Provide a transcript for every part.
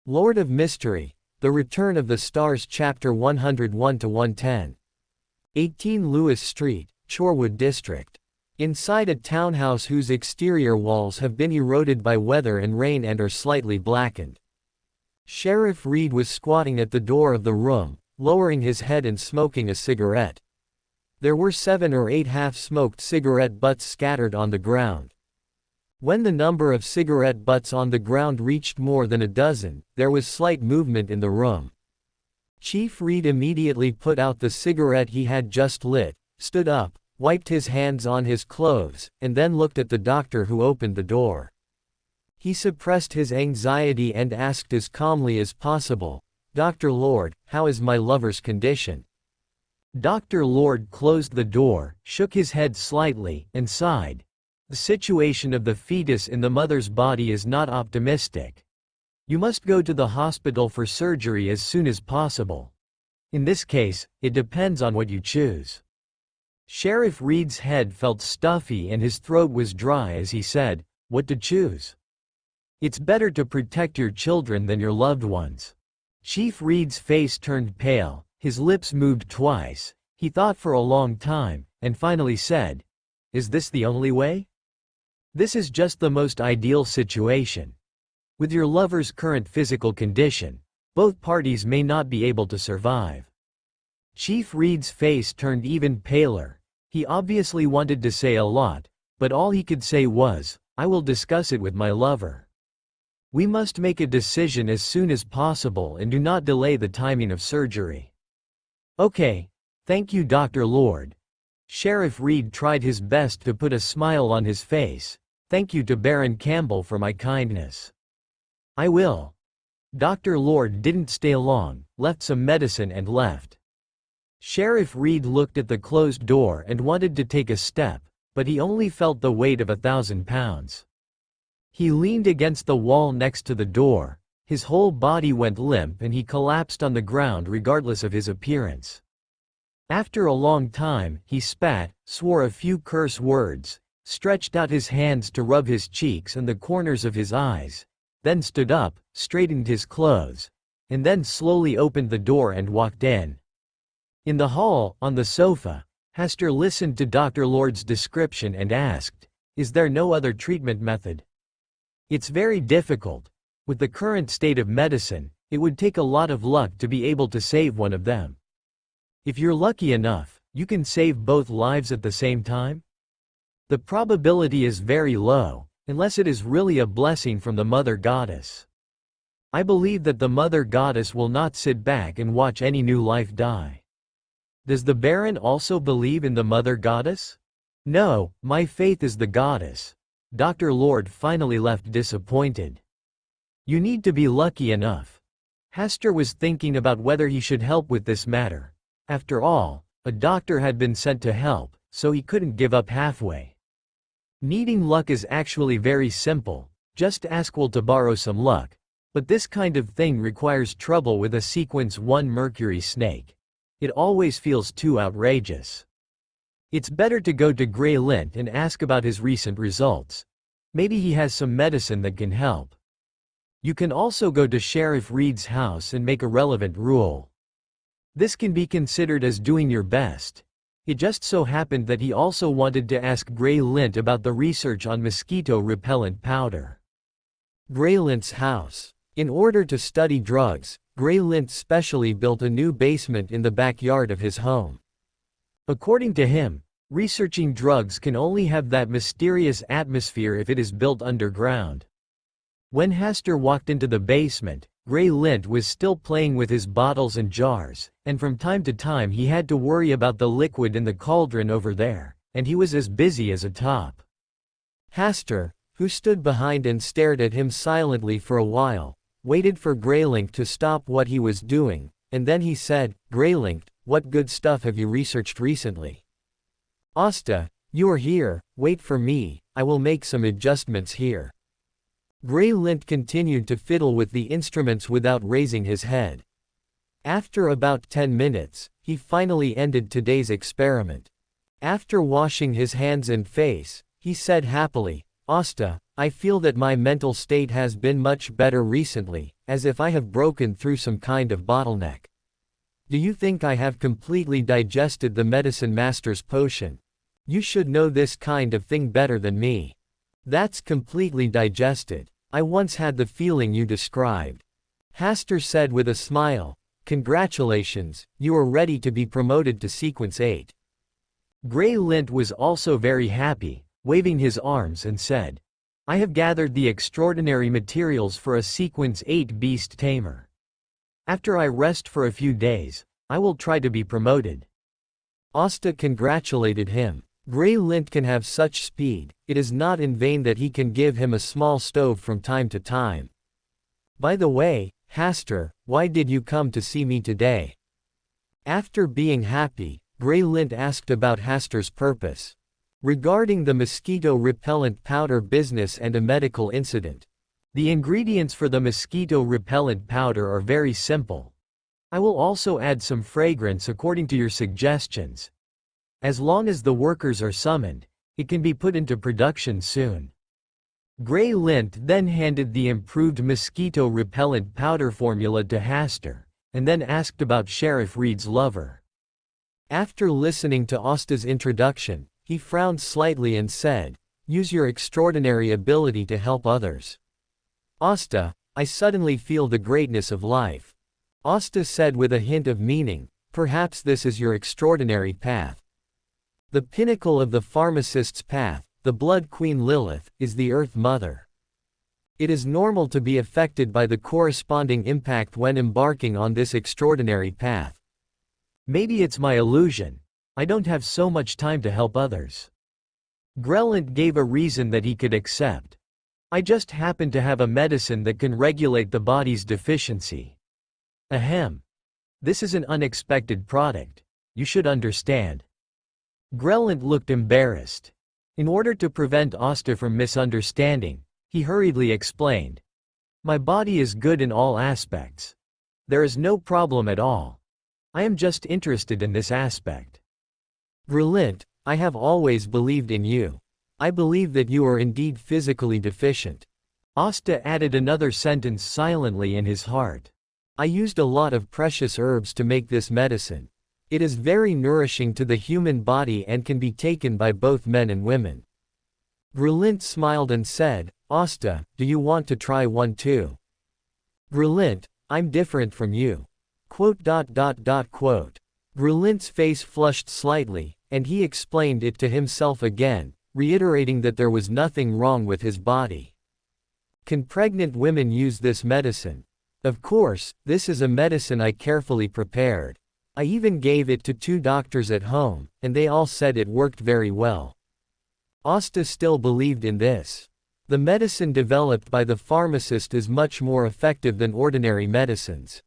Lord of Mystery, The Return of the Stars Chapter 101-110. 18 Lewis Street, Chorewood District. Inside a townhouse whose exterior walls have been eroded by weather and rain and are slightly blackened. Sheriff Reed was squatting at the door of the room, lowering his head and smoking a cigarette. There were 7 or 8 half-smoked cigarette butts scattered on the ground. When the number of cigarette butts on the ground reached more than a dozen, there was slight movement in the room. Chief Reed immediately put out the cigarette he had just lit, stood up, wiped his hands on his clothes, and then looked at the doctor who opened the door. He suppressed his anxiety and asked as calmly as possible, "Dr. Lord, how is my lover's condition?" Dr. Lord closed the door, shook his head slightly, and sighed. "The situation of the fetus in the mother's body is not optimistic. You must go to the hospital for surgery as soon as possible. In this case, it depends on what you choose." Sheriff Reed's head felt stuffy and his throat was dry as he said, "What to choose? It's better to protect your children than your loved ones." Chief Reed's face turned pale, his lips moved twice, he thought for a long time, and finally said, "Is this the only way? This is just the most ideal situation. With your lover's current physical condition, both parties may not be able to survive." Chief Reed's face turned even paler. He obviously wanted to say a lot, but all he could say was, "I will discuss it with my lover. We must make a decision as soon as possible and do not delay the timing of surgery." "Okay. Thank you, Dr. Lord." Sheriff Reed tried his best to put a smile on his face. "Thank you to Baron Campbell for my kindness. I will." Dr. Lord didn't stay long, left some medicine and left. Sheriff Reed looked at the closed door and wanted to take a step, but he only felt the weight of 1,000 pounds. He leaned against the wall next to the door, his whole body went limp and he collapsed on the ground regardless of his appearance. After a long time, he spat, swore a few curse words, stretched out his hands to rub his cheeks and the corners of his eyes, then stood up, straightened his clothes, and then slowly opened the door and walked in. In the hall, on the sofa, Hester listened to Dr. Lord's description and asked, "Is there no other treatment method?" "It's very difficult. With the current state of medicine, it would take a lot of luck to be able to save one of them. If you're lucky enough, you can save both lives at the same time. The probability is very low, unless it is really a blessing from the Mother Goddess. I believe that the Mother Goddess will not sit back and watch any new life die." "Does the Baron also believe in the Mother Goddess?" "No, my faith is the Goddess." Dr. Lord finally left disappointed. "You need to be lucky enough." Hester was thinking about whether he should help with this matter. After all, a doctor had been sent to help, so he couldn't give up halfway. Needing luck is actually very simple, just ask Will to borrow some luck, but this kind of thing requires trouble with a sequence 1 Mercury snake. It always feels too outrageous. It's better to go to Grey Lint and ask about his recent results. Maybe he has some medicine that can help. You can also go to Sheriff Reed's house and make a relevant rule. This can be considered as doing your best. It just so happened that he also wanted to ask Grey Lint about the research on mosquito repellent powder. Grey Lint's house. In order to study drugs, Grey Lint specially built a new basement in the backyard of his home. According to him, researching drugs can only have that mysterious atmosphere if it is built underground. When Hester walked into the basement, Grey Lint was still playing with his bottles and jars, and from time to time he had to worry about the liquid in the cauldron over there, and he was as busy as a top. Hester, who stood behind and stared at him silently for a while, waited for Greylink to stop what he was doing, and then he said, "Greylink, what good stuff have you researched recently?" "Asta, you are here, wait for me, I will make some adjustments here." Grey Lint continued to fiddle with the instruments without raising his head. After about 10 minutes, he finally ended today's experiment. After washing his hands and face, he said happily, "Asta, I feel that my mental state has been much better recently, as if I have broken through some kind of bottleneck. Do you think I have completely digested the medicine master's potion? You should know this kind of thing better than me. That's completely digested. I once had the feeling you described. Hasta said with a smile. Congratulations, you are ready to be promoted to Sequence 8. Grey Lint was also very happy, waving his arms and said, I have gathered the extraordinary materials for a Sequence 8 beast tamer. After I rest for a few days, I will try to be promoted. Hasta congratulated him. Grey Lint can have such speed, it is not in vain that he can give him a small stove from time to time. By the way, Hasta, why did you come to see me today? After being happy, Grey Lint asked about Hasta's purpose. Regarding the mosquito repellent powder business and a medical incident. The ingredients for the mosquito repellent powder are very simple. I will also add some fragrance according to your suggestions. As long as the workers are summoned, it can be put into production soon. Grey Lint then handed the improved mosquito repellent powder formula to Hasta, and then asked about Sheriff Reed's lover. After listening to Hasta's introduction, he frowned slightly and said, use your extraordinary ability to help others. Hasta, I suddenly feel the greatness of life. Hasta said with a hint of meaning, perhaps this is your extraordinary path. The pinnacle of the pharmacist's path, the Blood Queen Lilith, is the Earth Mother. It is normal to be affected by the corresponding impact when embarking on this extraordinary path. Maybe it's my illusion. I don't have so much time to help others. Grellant gave a reason that he could accept. I just happen to have a medicine that can regulate the body's deficiency. Ahem. This is an unexpected product. You should understand. Grellant looked embarrassed. In order to prevent Hasta from misunderstanding, he hurriedly explained. My body is good in all aspects. There is no problem at all. I am just interested in this aspect. Grellant, I have always believed in you. I believe that you are indeed physically deficient. Hasta added another sentence silently in his heart. I used a lot of precious herbs to make this medicine. It is very nourishing to the human body and can be taken by both men and women. Grellant smiled and said, Hasta, do you want to try one too? Grellant, I'm different from you. Grellant's face flushed slightly, and he explained it to himself again, reiterating that there was nothing wrong with his body. Can pregnant women use this medicine? Of course, this is a medicine I carefully prepared. I even gave it to 2 doctors at home, and they all said it worked very well. Hasta still believed in this. The medicine developed by the pharmacist is much more effective than ordinary medicines.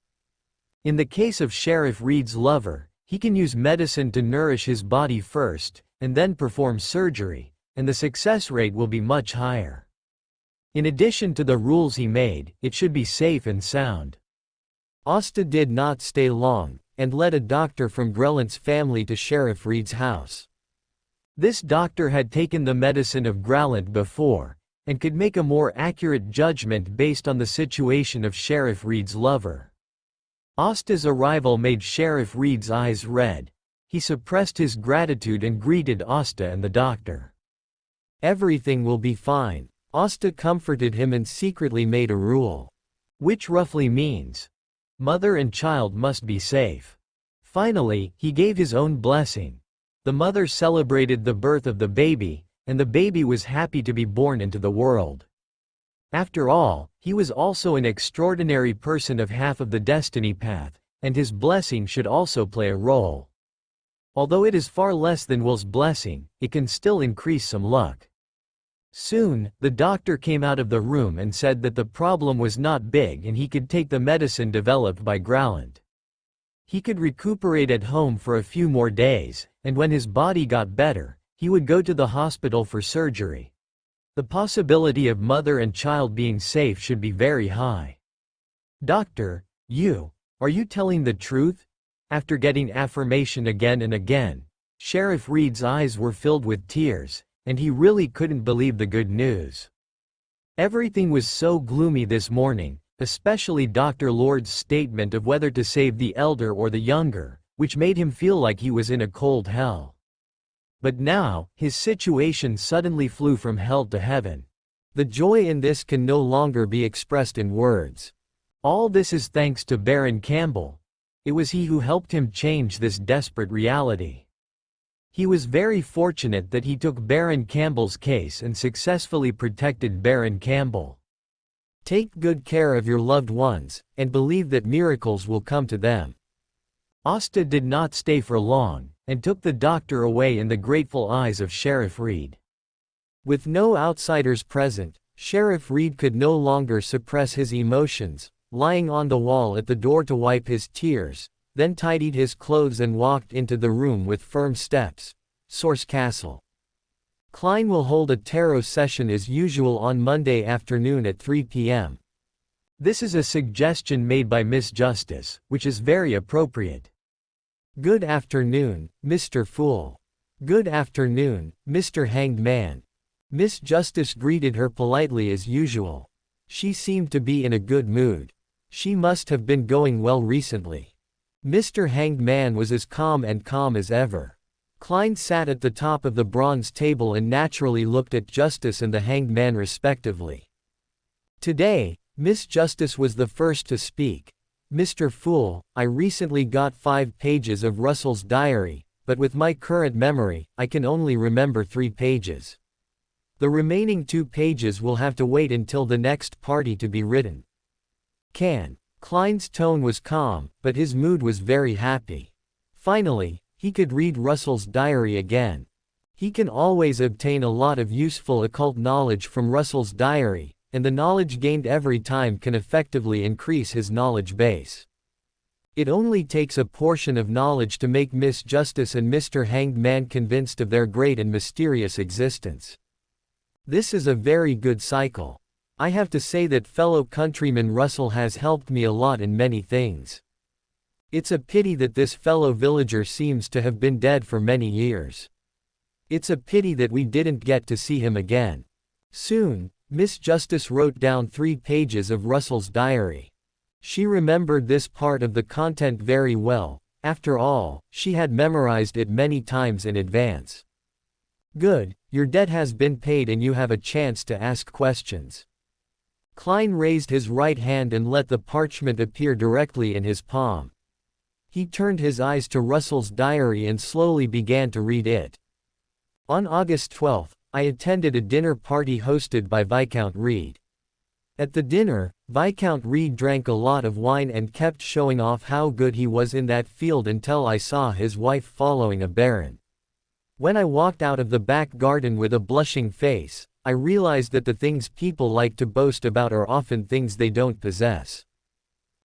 In the case of Sheriff Reed's lover, he can use medicine to nourish his body first, and then perform surgery, and the success rate will be much higher. In addition to the rules he made, it should be safe and sound. Hasta did not stay long, and led a doctor from Grellant's family to Sheriff Reed's house. This doctor had taken the medicine of Grellant before, and could make a more accurate judgment based on the situation of Sheriff Reed's lover. Hasta's arrival made Sheriff Reed's eyes red. He suppressed his gratitude and greeted Hasta and the doctor. Everything will be fine. Hasta comforted him and secretly made a rule. Which roughly means, mother and child must be safe. Finally, he gave his own blessing. The mother celebrated the birth of the baby, and the baby was happy to be born into the world. After all, he was also an extraordinary person of half of the destiny path, and his blessing should also play a role. Although it is far less than Will's blessing, it can still increase some luck. Soon, the doctor came out of the room and said that the problem was not big and he could take the medicine developed by Grellant. He could recuperate at home for a few more days, and when his body got better, he would go to the hospital for surgery. The possibility of mother and child being safe should be very high. Doctor, are you telling the truth? After getting affirmation again and again, Sheriff Reed's eyes were filled with tears, and he really couldn't believe the good news. Everything was so gloomy this morning, especially Dr. Lord's statement of whether to save the elder or the younger, which made him feel like he was in a cold hell. But now, his situation suddenly flew from hell to heaven. The joy in this can no longer be expressed in words. All this is thanks to Baron Campbell. It was he who helped him change this desperate reality. He was very fortunate that he took Baron Campbell's case and successfully protected Baron Campbell. Take good care of your loved ones, and believe that miracles will come to them. Asta did not stay for long, and took the doctor away in the grateful eyes of Sheriff Reed. With no outsiders present, Sheriff Reed could no longer suppress his emotions, lying on the wall at the door to wipe his tears, then tidied his clothes and walked into the room with firm steps. Source Castle. Klein will hold a tarot session as usual on Monday afternoon at 3 p.m. This is a suggestion made by Miss Justice, which is very appropriate. Good afternoon, Mr. Fool. Good afternoon, Mr. Hanged Man. Miss Justice greeted her politely as usual. She seemed to be in a good mood. She must have been going well recently. Mr. Hanged Man was as calm as ever. Klein sat at the top of the bronze table and naturally looked at Justice and the Hanged Man respectively. Today, Miss Justice was the first to speak. Mr. Fool, I recently got 5 pages of Russell's diary, but with my current memory, I can only remember 3 pages. The remaining 2 pages will have to wait until the next party to be written. Klein's tone was calm, but his mood was very happy. Finally, he could read Russell's diary again. He can always obtain a lot of useful occult knowledge from Russell's diary, and the knowledge gained every time can effectively increase his knowledge base. It only takes a portion of knowledge to make Miss Justice and Mr. Hanged Man convinced of their great and mysterious existence. This is a very good cycle. I have to say that fellow countryman Russell has helped me a lot in many things. It's a pity that this fellow villager seems to have been dead for many years. It's a pity that we didn't get to see him again. Soon, Miss Justice wrote down 3 pages of Russell's diary. She remembered this part of the content very well. After all, she had memorized it many times in advance. Good, your debt has been paid and you have a chance to ask questions. Klein raised his right hand and let the parchment appear directly in his palm. He turned his eyes to Russell's diary and slowly began to read it. On August 12, I attended a dinner party hosted by Viscount Reed. At the dinner, Viscount Reed drank a lot of wine and kept showing off how good he was in that field until I saw his wife following a baron. When I walked out of the back garden with a blushing face, I realized that the things people like to boast about are often things they don't possess.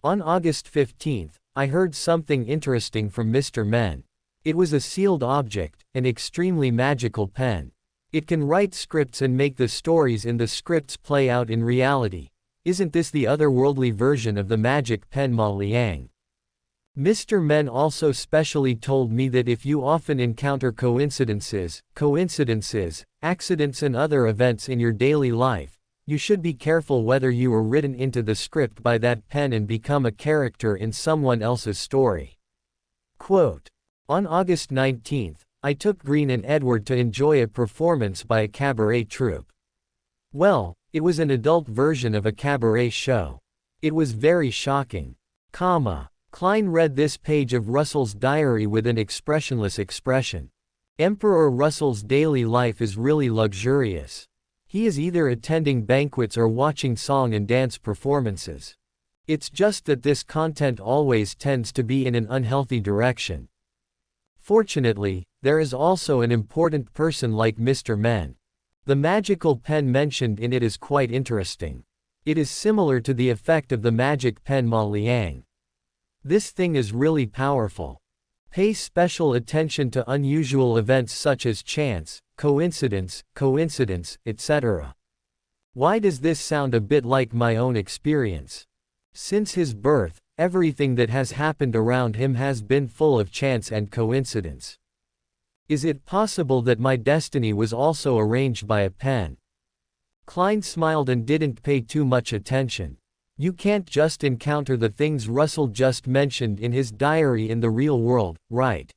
On August 15, I heard something interesting from Mr. Men. It was a sealed object, an extremely magical pen. It can write scripts and make the stories in the scripts play out in reality. Isn't this the otherworldly version of the magic pen Ma Liang? Mr. Men also specially told me that if you often encounter coincidences, accidents and other events in your daily life, you should be careful whether you were written into the script by that pen and become a character in someone else's story. Quote, on August 19, I took Green and Edward to enjoy a performance by a cabaret troupe. Well, it was an adult version of a cabaret show. It was very shocking. Klein read this page of Russell's diary with an expressionless expression. Emperor Russell's daily life is really luxurious. He is either attending banquets or watching song and dance performances. It's just that this content always tends to be in an unhealthy direction. Fortunately, there is also an important person like Mr. Men. The magical pen mentioned in it is quite interesting. It is similar to the effect of the magic pen Ma Liang. This thing is really powerful. Pay special attention to unusual events such as chance, coincidence, etc. Why does this sound a bit like my own experience? Since his birth, everything that has happened around him has been full of chance and coincidence. Is it possible that my destiny was also arranged by a pen? Klein smiled and didn't pay too much attention. You can't just encounter the things Russell just mentioned in his diary in the real world, right?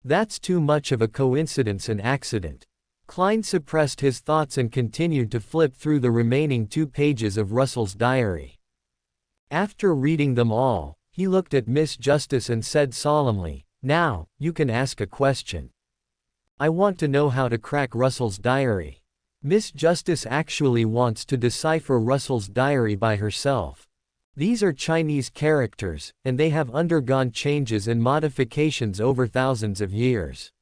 That's too much of a coincidence and accident. Klein suppressed his thoughts and continued to flip through the remaining 2 pages of Russell's diary. After reading them all, he looked at Miss Justice and said solemnly, "Now, you can ask a question. I want to know how to crack Russell's diary." Miss Justice actually wants to decipher Russell's diary by herself. These are Chinese characters, and they have undergone changes and modifications over thousands of years.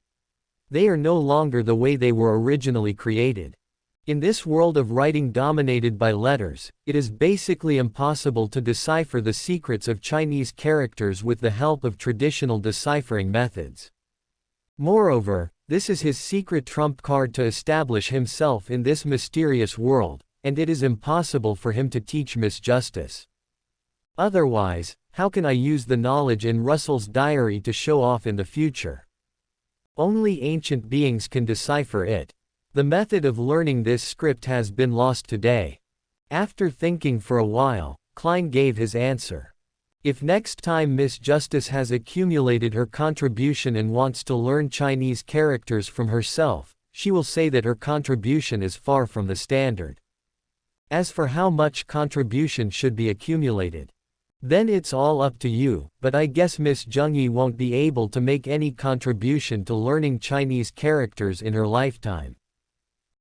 They are no longer the way they were originally created. In this world of writing dominated by letters, it is basically impossible to decipher the secrets of Chinese characters with the help of traditional deciphering methods. Moreover, this is his secret trump card to establish himself in this mysterious world, and it is impossible for him to teach Miss Justice. Otherwise, how can I use the knowledge in Russell's diary to show off in the future? Only ancient beings can decipher it. The method of learning this script has been lost today. After thinking for a while, Klein gave his answer. If next time Miss Justice has accumulated her contribution and wants to learn Chinese characters from herself, she will say that her contribution is far from the standard. As for how much contribution should be accumulated, then it's all up to you, but I guess Miss Zhengyi won't be able to make any contribution to learning Chinese characters in her lifetime.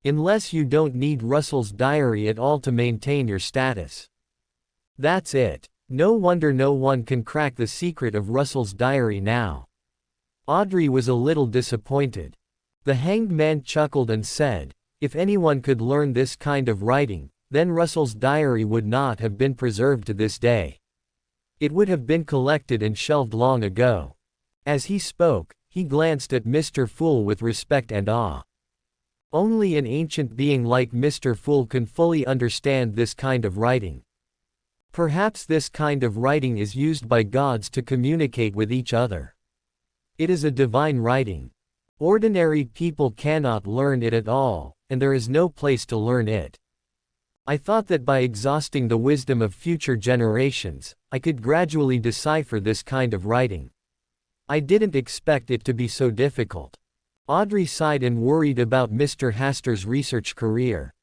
Unless you don't need Russell's diary at all to maintain your status. That's it. No wonder no one can crack the secret of Russell's diary now. Audrey was a little disappointed. The hanged man chuckled and said, "If anyone could learn this kind of writing, then Russell's diary would not have been preserved to this day. It would have been collected and shelved long ago." As he spoke, he glanced at Mr. Fool with respect and awe. Only an ancient being like Mr. Fool can fully understand this kind of writing. Perhaps this kind of writing is used by gods to communicate with each other. It is a divine writing. Ordinary people cannot learn it at all, and there is no place to learn it. I thought that by exhausting the wisdom of future generations, I could gradually decipher this kind of writing. I didn't expect it to be so difficult. Audrey sighed and worried about Mr. Haster's research career.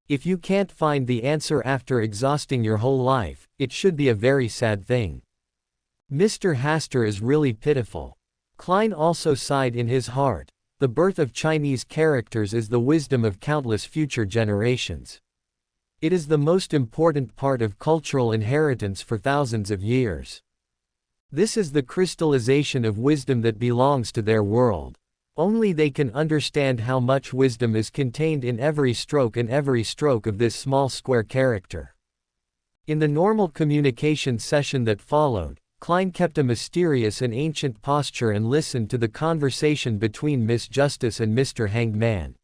If you can't find the answer after exhausting your whole life, it should be a very sad thing. Mr. Haster is really pitiful. Klein also sighed in his heart. The birth of Chinese characters is the wisdom of countless future generations. It is the most important part of cultural inheritance for thousands of years. This is the crystallization of wisdom that belongs to their world. Only they can understand how much wisdom is contained in every stroke of this small square character. In the normal communication session that followed, Klein kept a mysterious and ancient posture and listened to the conversation between Miss Justice and Mr. Hanged Man.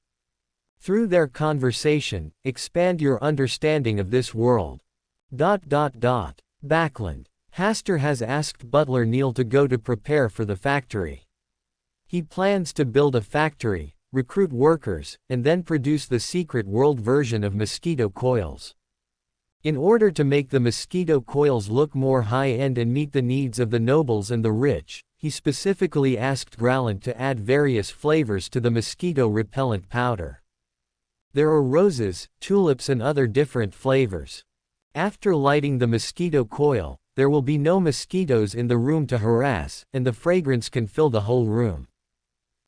Through their conversation, expand your understanding of this world. Backland. Haster has asked butler Neil to go to prepare for the factory. He plans to build a factory, recruit workers, and then produce the secret world version of mosquito coils. In order to make the mosquito coils look more high-end and meet the needs of the nobles and the rich, he specifically asked Growlant to add various flavors to the mosquito repellent powder. There are roses, tulips and other different flavors. After lighting the mosquito coil, there will be no mosquitoes in the room to harass, and the fragrance can fill the whole room.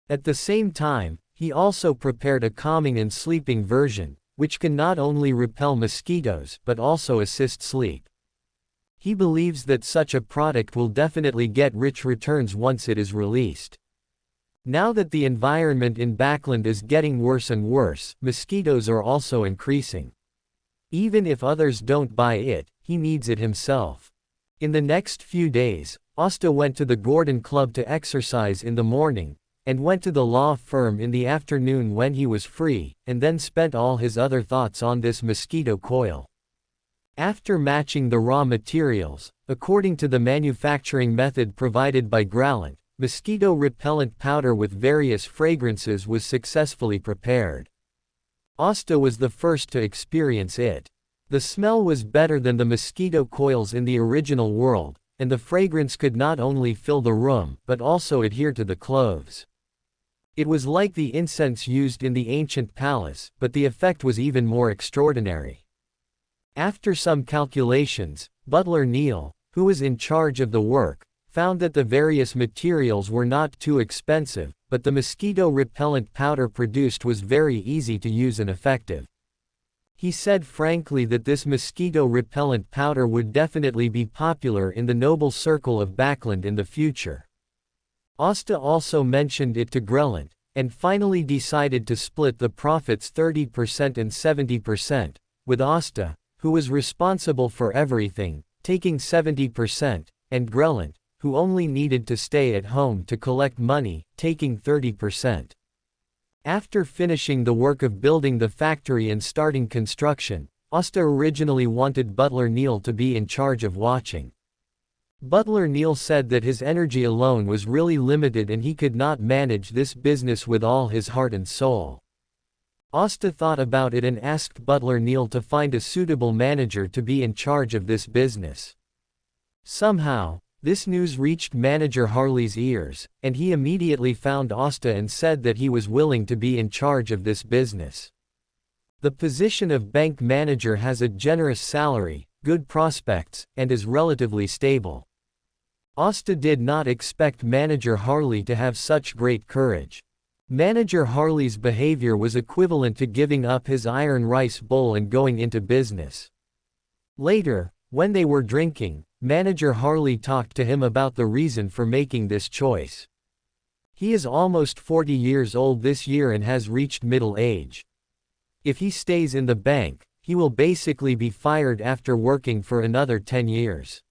At the same time, he also prepared a calming and sleeping version, which can not only repel mosquitoes but also assist sleep. He believes that such a product will definitely get rich returns once it is released. Now that the environment in Backland is getting worse and worse, mosquitoes are also increasing. Even if others don't buy it, he needs it himself. In the next few days, Asta went to the Gordon Club to exercise in the morning, and went to the law firm in the afternoon when he was free, and then spent all his other thoughts on this mosquito coil. After matching the raw materials, according to the manufacturing method provided by Growlant, mosquito repellent powder with various fragrances was successfully prepared. Asta was the first to experience it. The smell was better than the mosquito coils in the original world, and the fragrance could not only fill the room, but also adhere to the clothes. It was like the incense used in the ancient palace, but the effect was even more extraordinary. After some calculations, Butler Neal, who was in charge of the work, found that the various materials were not too expensive, but the mosquito-repellent powder produced was very easy to use and effective. He said frankly that this mosquito-repellent powder would definitely be popular in the noble circle of Backland in the future. Asta also mentioned it to Grellant, and finally decided to split the profits 30% and 70%, with Asta, who was responsible for everything, taking 70%, and Grellant, who only needed to stay at home to collect money, taking 30%. After finishing the work of building the factory and starting construction, Asta originally wanted Butler Neal to be in charge of watching. Butler Neal said that his energy alone was really limited and he could not manage this business with all his heart and soul. Asta thought about it and asked Butler Neal to find a suitable manager to be in charge of this business. Somehow, this news reached manager Harley's ears, and he immediately found Asta and said that he was willing to be in charge of this business. The position of bank manager has a generous salary, good prospects, and is relatively stable. Asta did not expect manager Harley to have such great courage. Manager Harley's behavior was equivalent to giving up his iron rice bowl and going into business. Later, when they were drinking, Manager Harley talked to him about the reason for making this choice. He is almost 40 years old this year and has reached middle age. If he stays in the bank, he will basically be fired after working for another 10 years.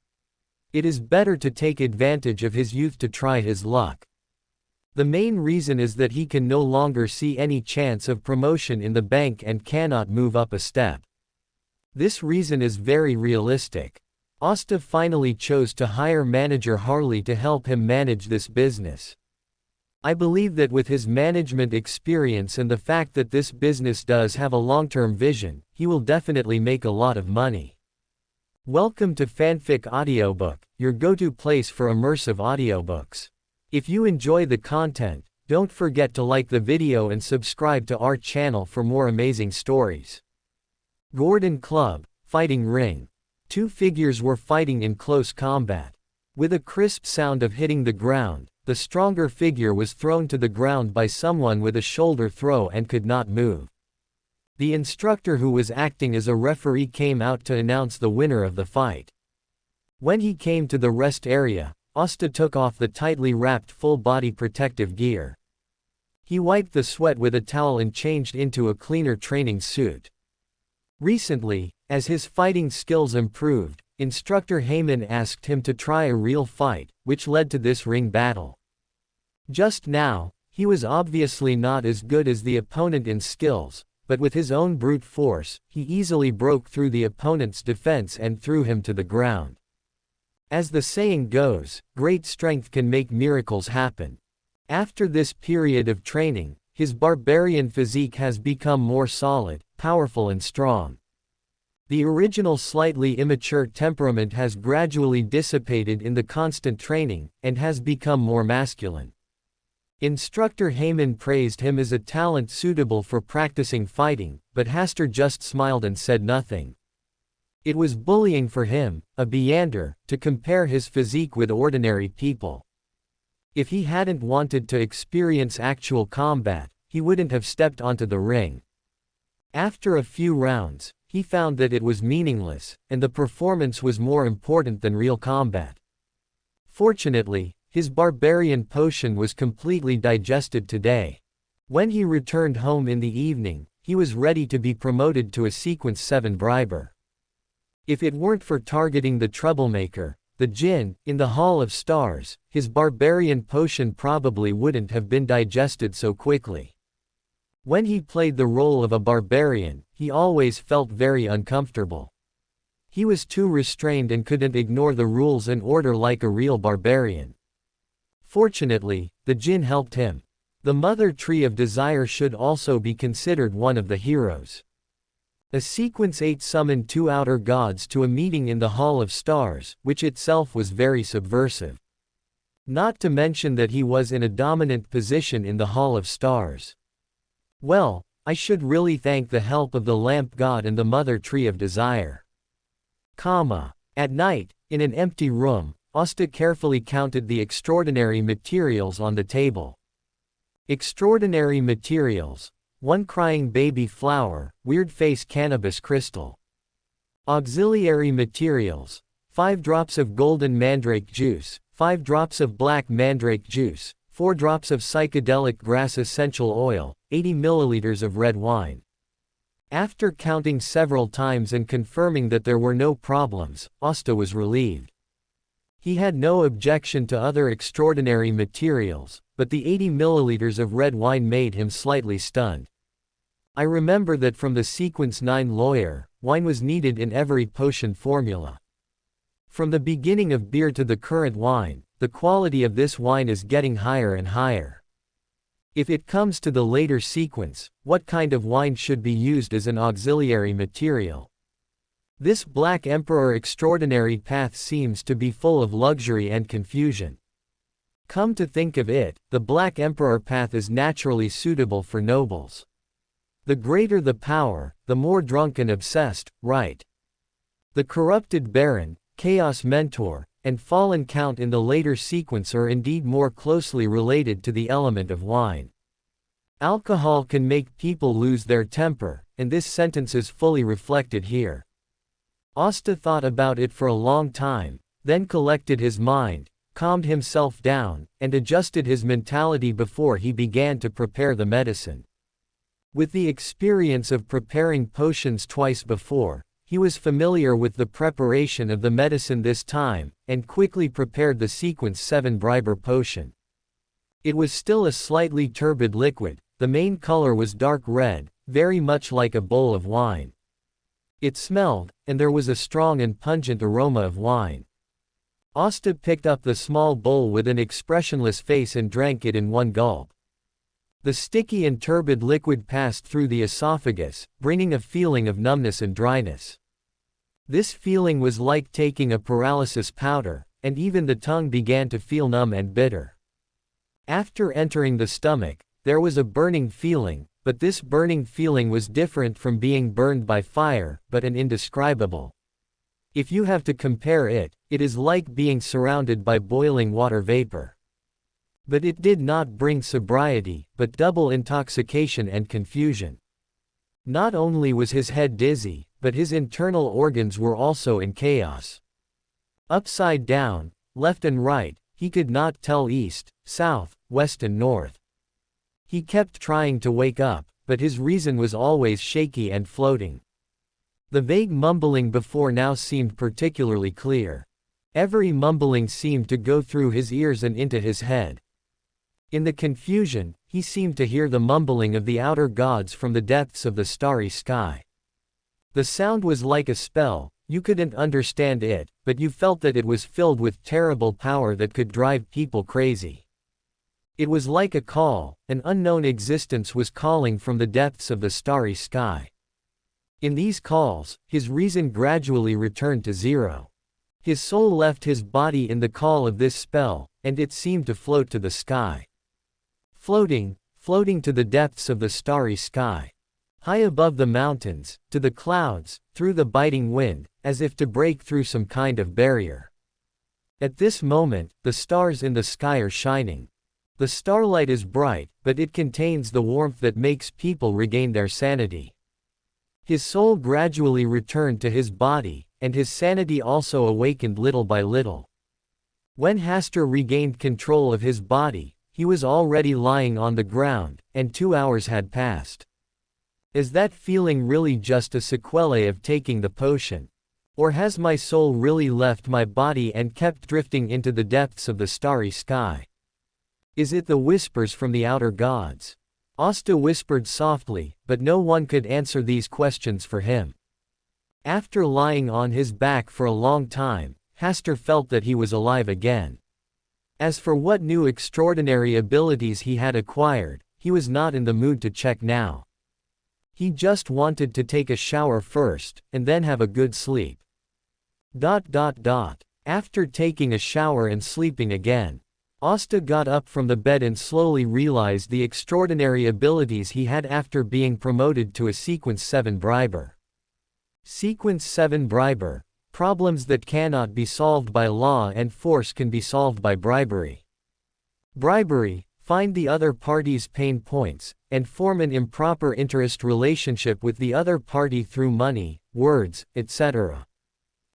It is better to take advantage of his youth to try his luck. The main reason is that he can no longer see any chance of promotion in the bank and cannot move up a step. This reason is very realistic. Asta finally chose to hire manager Harley to help him manage this business. I believe that with his management experience and the fact that this business does have a long-term vision, he will definitely make a lot of money. Welcome to Fanfic Audiobook, your go-to place for immersive audiobooks. If you enjoy the content, don't forget to like the video and subscribe to our channel for more amazing stories. Gordon Club, Fighting Ring. Two figures were fighting in close combat. With a crisp sound of hitting the ground, the stronger figure was thrown to the ground by someone with a shoulder throw and could not move. The instructor who was acting as a referee came out to announce the winner of the fight. When he came to the rest area, Asta took off the tightly wrapped full-body protective gear. He wiped the sweat with a towel and changed into a cleaner training suit. Recently, as his fighting skills improved, instructor Heyman asked him to try a real fight, which led to this ring battle. Just now, he was obviously not as good as the opponent in skills, but with his own brute force, he easily broke through the opponent's defense and threw him to the ground. As the saying goes, great strength can make miracles happen. After this period of training, his barbarian physique has become more solid, powerful and strong. The original slightly immature temperament has gradually dissipated in the constant training, and has become more masculine. Instructor Heyman praised him as a talent suitable for practicing fighting, but Hasta just smiled and said nothing. It was bullying for him, a Beander, to compare his physique with ordinary people. If he hadn't wanted to experience actual combat, he wouldn't have stepped onto the ring. After a few rounds, he found that it was meaningless, and the performance was more important than real combat. Fortunately, his barbarian potion was completely digested today. When he returned home in the evening, he was ready to be promoted to a Sequence 7 briber. If it weren't for targeting the troublemaker, the Jinn, in the Hall of Stars, his barbarian potion probably wouldn't have been digested so quickly. When he played the role of a barbarian, he always felt very uncomfortable. He was too restrained and couldn't ignore the rules and order like a real barbarian. Fortunately, the Jinn helped him. The Mother Tree of Desire should also be considered one of the heroes. A sequence 8 summoned 2 outer gods to a meeting in the Hall of Stars, which itself was very subversive. Not to mention that he was in a dominant position in the Hall of Stars. Well, I should really thank the help of the Lamp God and the Mother Tree of Desire. At night, in an empty room, Hasta carefully counted the extraordinary materials on the table. Extraordinary materials: 1 crying baby flower, weird face cannabis crystal. Auxiliary materials: 5 drops of golden mandrake juice, 5 drops of black mandrake juice, 4 drops of psychedelic grass essential oil, 80 milliliters of red wine. After counting several times and confirming that there were no problems, Hasta was relieved. He had no objection to other extraordinary materials, but the 80 milliliters of red wine made him slightly stunned. I remember that from the sequence 9 lawyer, wine was needed in every potion formula. From the beginning of beer to the current wine, the quality of this wine is getting higher and higher. If it comes to the later sequence, what kind of wine should be used as an auxiliary material? This Black Emperor extraordinary path seems to be full of luxury and confusion. Come to think of it, the Black Emperor path is naturally suitable for nobles. The greater the power, the more drunk and obsessed, right? The corrupted Baron, Chaos Mentor, and Fallen Count in the later sequence are indeed more closely related to the element of wine. Alcohol can make people lose their temper, and this sentence is fully reflected here. Hasta thought about it for a long time, then collected his mind, calmed himself down, and adjusted his mentality before he began to prepare the medicine. With the experience of preparing potions twice before, he was familiar with the preparation of the medicine this time, and quickly prepared the sequence 7 Briber potion. It was still a slightly turbid liquid, the main color was dark red, very much like a bowl of wine. It smelled, and there was a strong and pungent aroma of wine. Hasta picked up the small bowl with an expressionless face and drank it in one gulp. The sticky and turbid liquid passed through the esophagus, bringing a feeling of numbness and dryness. This feeling was like taking a paralysis powder, and even the tongue began to feel numb and bitter. After entering the stomach, there was a burning feeling, but this burning feeling was different from being burned by fire, but an indescribable. If you have to compare it, it is like being surrounded by boiling water vapor. But it did not bring sobriety, but double intoxication and confusion. Not only was his head dizzy, but his internal organs were also in chaos. Upside down, left and right, he could not tell east, south, west and north. He kept trying to wake up, but his reason was always shaky and floating. The vague mumbling before now seemed particularly clear. Every mumbling seemed to go through his ears and into his head. In the confusion, he seemed to hear the mumbling of the outer gods from the depths of the starry sky. The sound was like a spell, you couldn't understand it, but you felt that it was filled with terrible power that could drive people crazy. It was like a call, an unknown existence was calling from the depths of the starry sky. In these calls, his reason gradually returned to zero. His soul left his body in the call of this spell, and it seemed to float to the sky. Floating to the depths of the starry sky. High above the mountains, to the clouds, through the biting wind, as if to break through some kind of barrier. At this moment, the stars in the sky are shining. The starlight is bright, but it contains the warmth that makes people regain their sanity. His soul gradually returned to his body, and his sanity also awakened little by little. When Hasta regained control of his body, he was already lying on the ground, and 2 hours had passed. Is that feeling really just a sequelae of taking the potion? Or has my soul really left my body and kept drifting into the depths of the starry sky? Is it the whispers from the outer gods? Hasta whispered softly, but no one could answer these questions for him. After lying on his back for a long time, Hasta felt that he was alive again. As for what new extraordinary abilities he had acquired, he was not in the mood to check now. He just wanted to take a shower first, and then have a good sleep. After taking a shower and sleeping again, Asta got up from the bed and slowly realized the extraordinary abilities he had after being promoted to a Sequence 7 Briber. Sequence 7 Briber. Problems that cannot be solved by law and force can be solved by bribery. Bribery. Find the other party's pain points, and form an improper interest relationship with the other party through money, words, etc.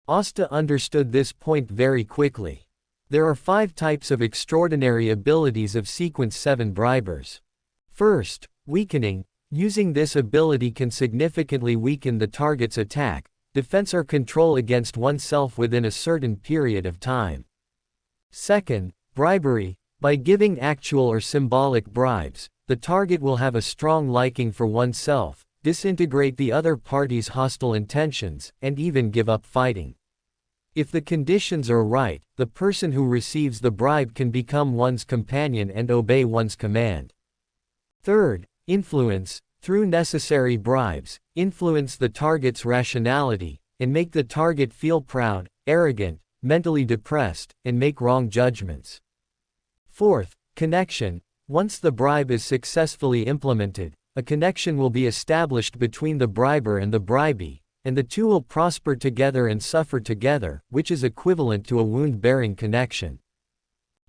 Asta understood this point very quickly. There are 5 types of extraordinary abilities of Sequence 7 Bribers. First, weakening. Using this ability can significantly weaken the target's attack, defense or control against oneself within a certain period of time. Second, bribery. By giving actual or symbolic bribes, the target will have a strong liking for oneself, disintegrate the other party's hostile intentions, and even give up fighting. If the conditions are right, the person who receives the bribe can become one's companion and obey one's command. Third, influence. Through necessary bribes, influence the target's rationality, and make the target feel proud, arrogant, mentally depressed, and make wrong judgments. Fourth, connection. Once the bribe is successfully implemented, a connection will be established between the briber and the bribee, and the two will prosper together and suffer together, which is equivalent to a wound-bearing connection.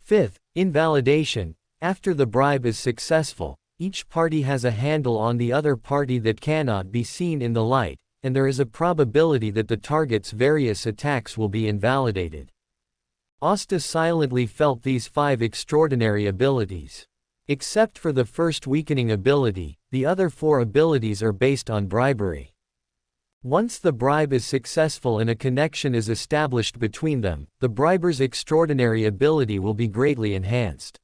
Fifth, invalidation. After the bribe is successful, each party has a handle on the other party that cannot be seen in the light, and there is a probability that the target's various attacks will be invalidated. Asta silently felt these 5 extraordinary abilities. Except for the first weakening ability, the other 4 abilities are based on bribery. Once the bribe is successful and a connection is established between them, the briber's extraordinary ability will be greatly enhanced.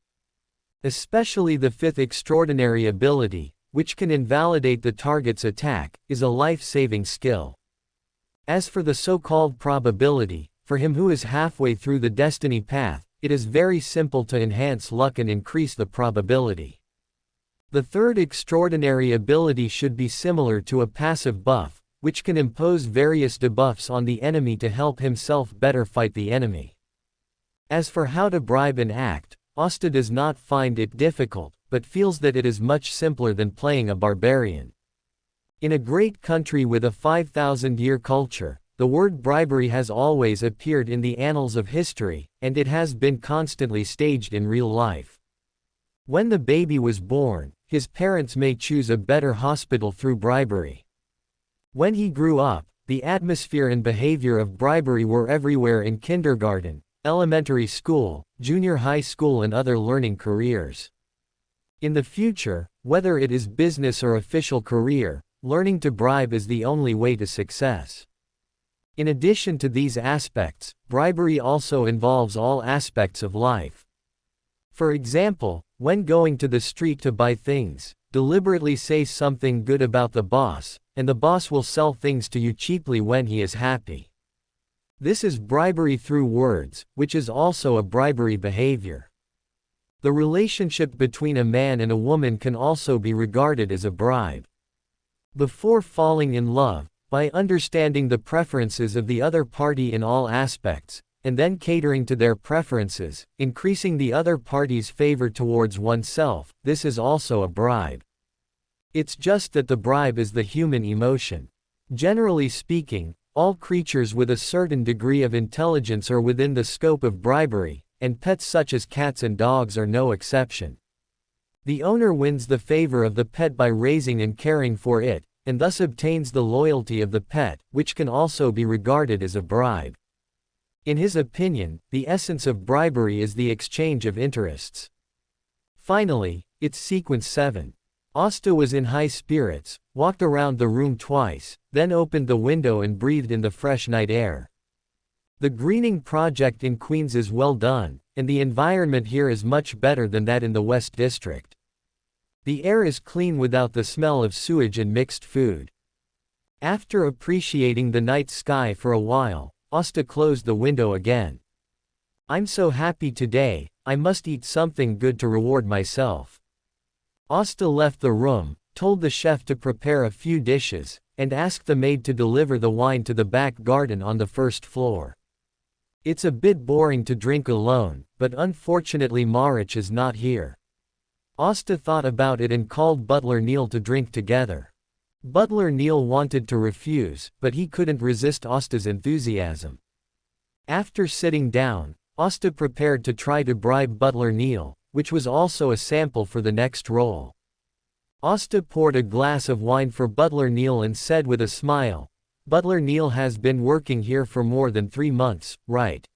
Especially the 5th extraordinary ability, which can invalidate the target's attack, is a life-saving skill. As for the so-called probability, for him who is halfway through the destiny path, it is very simple to enhance luck and increase the probability. The 3rd extraordinary ability should be similar to a passive buff, which can impose various debuffs on the enemy to help himself better fight the enemy. As for how to bribe and act, Asta does not find it difficult, but feels that it is much simpler than playing a barbarian. In a great country with a 5,000-year culture, the word bribery has always appeared in the annals of history, and it has been constantly staged in real life. When the baby was born, his parents may choose a better hospital through bribery. When he grew up, the atmosphere and behavior of bribery were everywhere in kindergarten, elementary school, junior high school and other learning careers. In the future, whether it is business or official career, learning to bribe is the only way to success. In addition to these aspects, bribery also involves all aspects of life. For example, when going to the street to buy things, deliberately say something good about the boss, and the boss will sell things to you cheaply when he is happy. This is bribery through words, which is also a bribery behavior. The relationship between a man and a woman can also be regarded as a bribe. Before falling in love, by understanding the preferences of the other party in all aspects, and then catering to their preferences, increasing the other party's favor towards oneself, this is also a bribe. It's just that the bribe is the human emotion. Generally speaking, all creatures with a certain degree of intelligence are within the scope of bribery, and pets such as cats and dogs are no exception. The owner wins the favor of the pet by raising and caring for it, and thus obtains the loyalty of the pet, which can also be regarded as a bribe. In his opinion, the essence of bribery is the exchange of interests. Finally, it's Sequence 7. Asta was in high spirits, walked around the room twice, then opened the window and breathed in the fresh night air. The greening project in Queens is well done, and the environment here is much better than that in the West District. The air is clean without the smell of sewage and mixed food. After appreciating the night sky for a while, Asta closed the window again. I'm so happy today, I must eat something good to reward myself. Asta left the room, told the chef to prepare a few dishes, and asked the maid to deliver the wine to the back garden on the first floor. It's a bit boring to drink alone, but unfortunately Marich is not here. Asta thought about it and called Butler Neil to drink together. Butler Neil wanted to refuse, but he couldn't resist Asta's enthusiasm. After sitting down, Asta prepared to try to bribe Butler Neil, which was also a sample for the next roll. Asta poured a glass of wine for Butler Neil and said with a smile, "Butler Neil has been working here for more than 3 months, right?"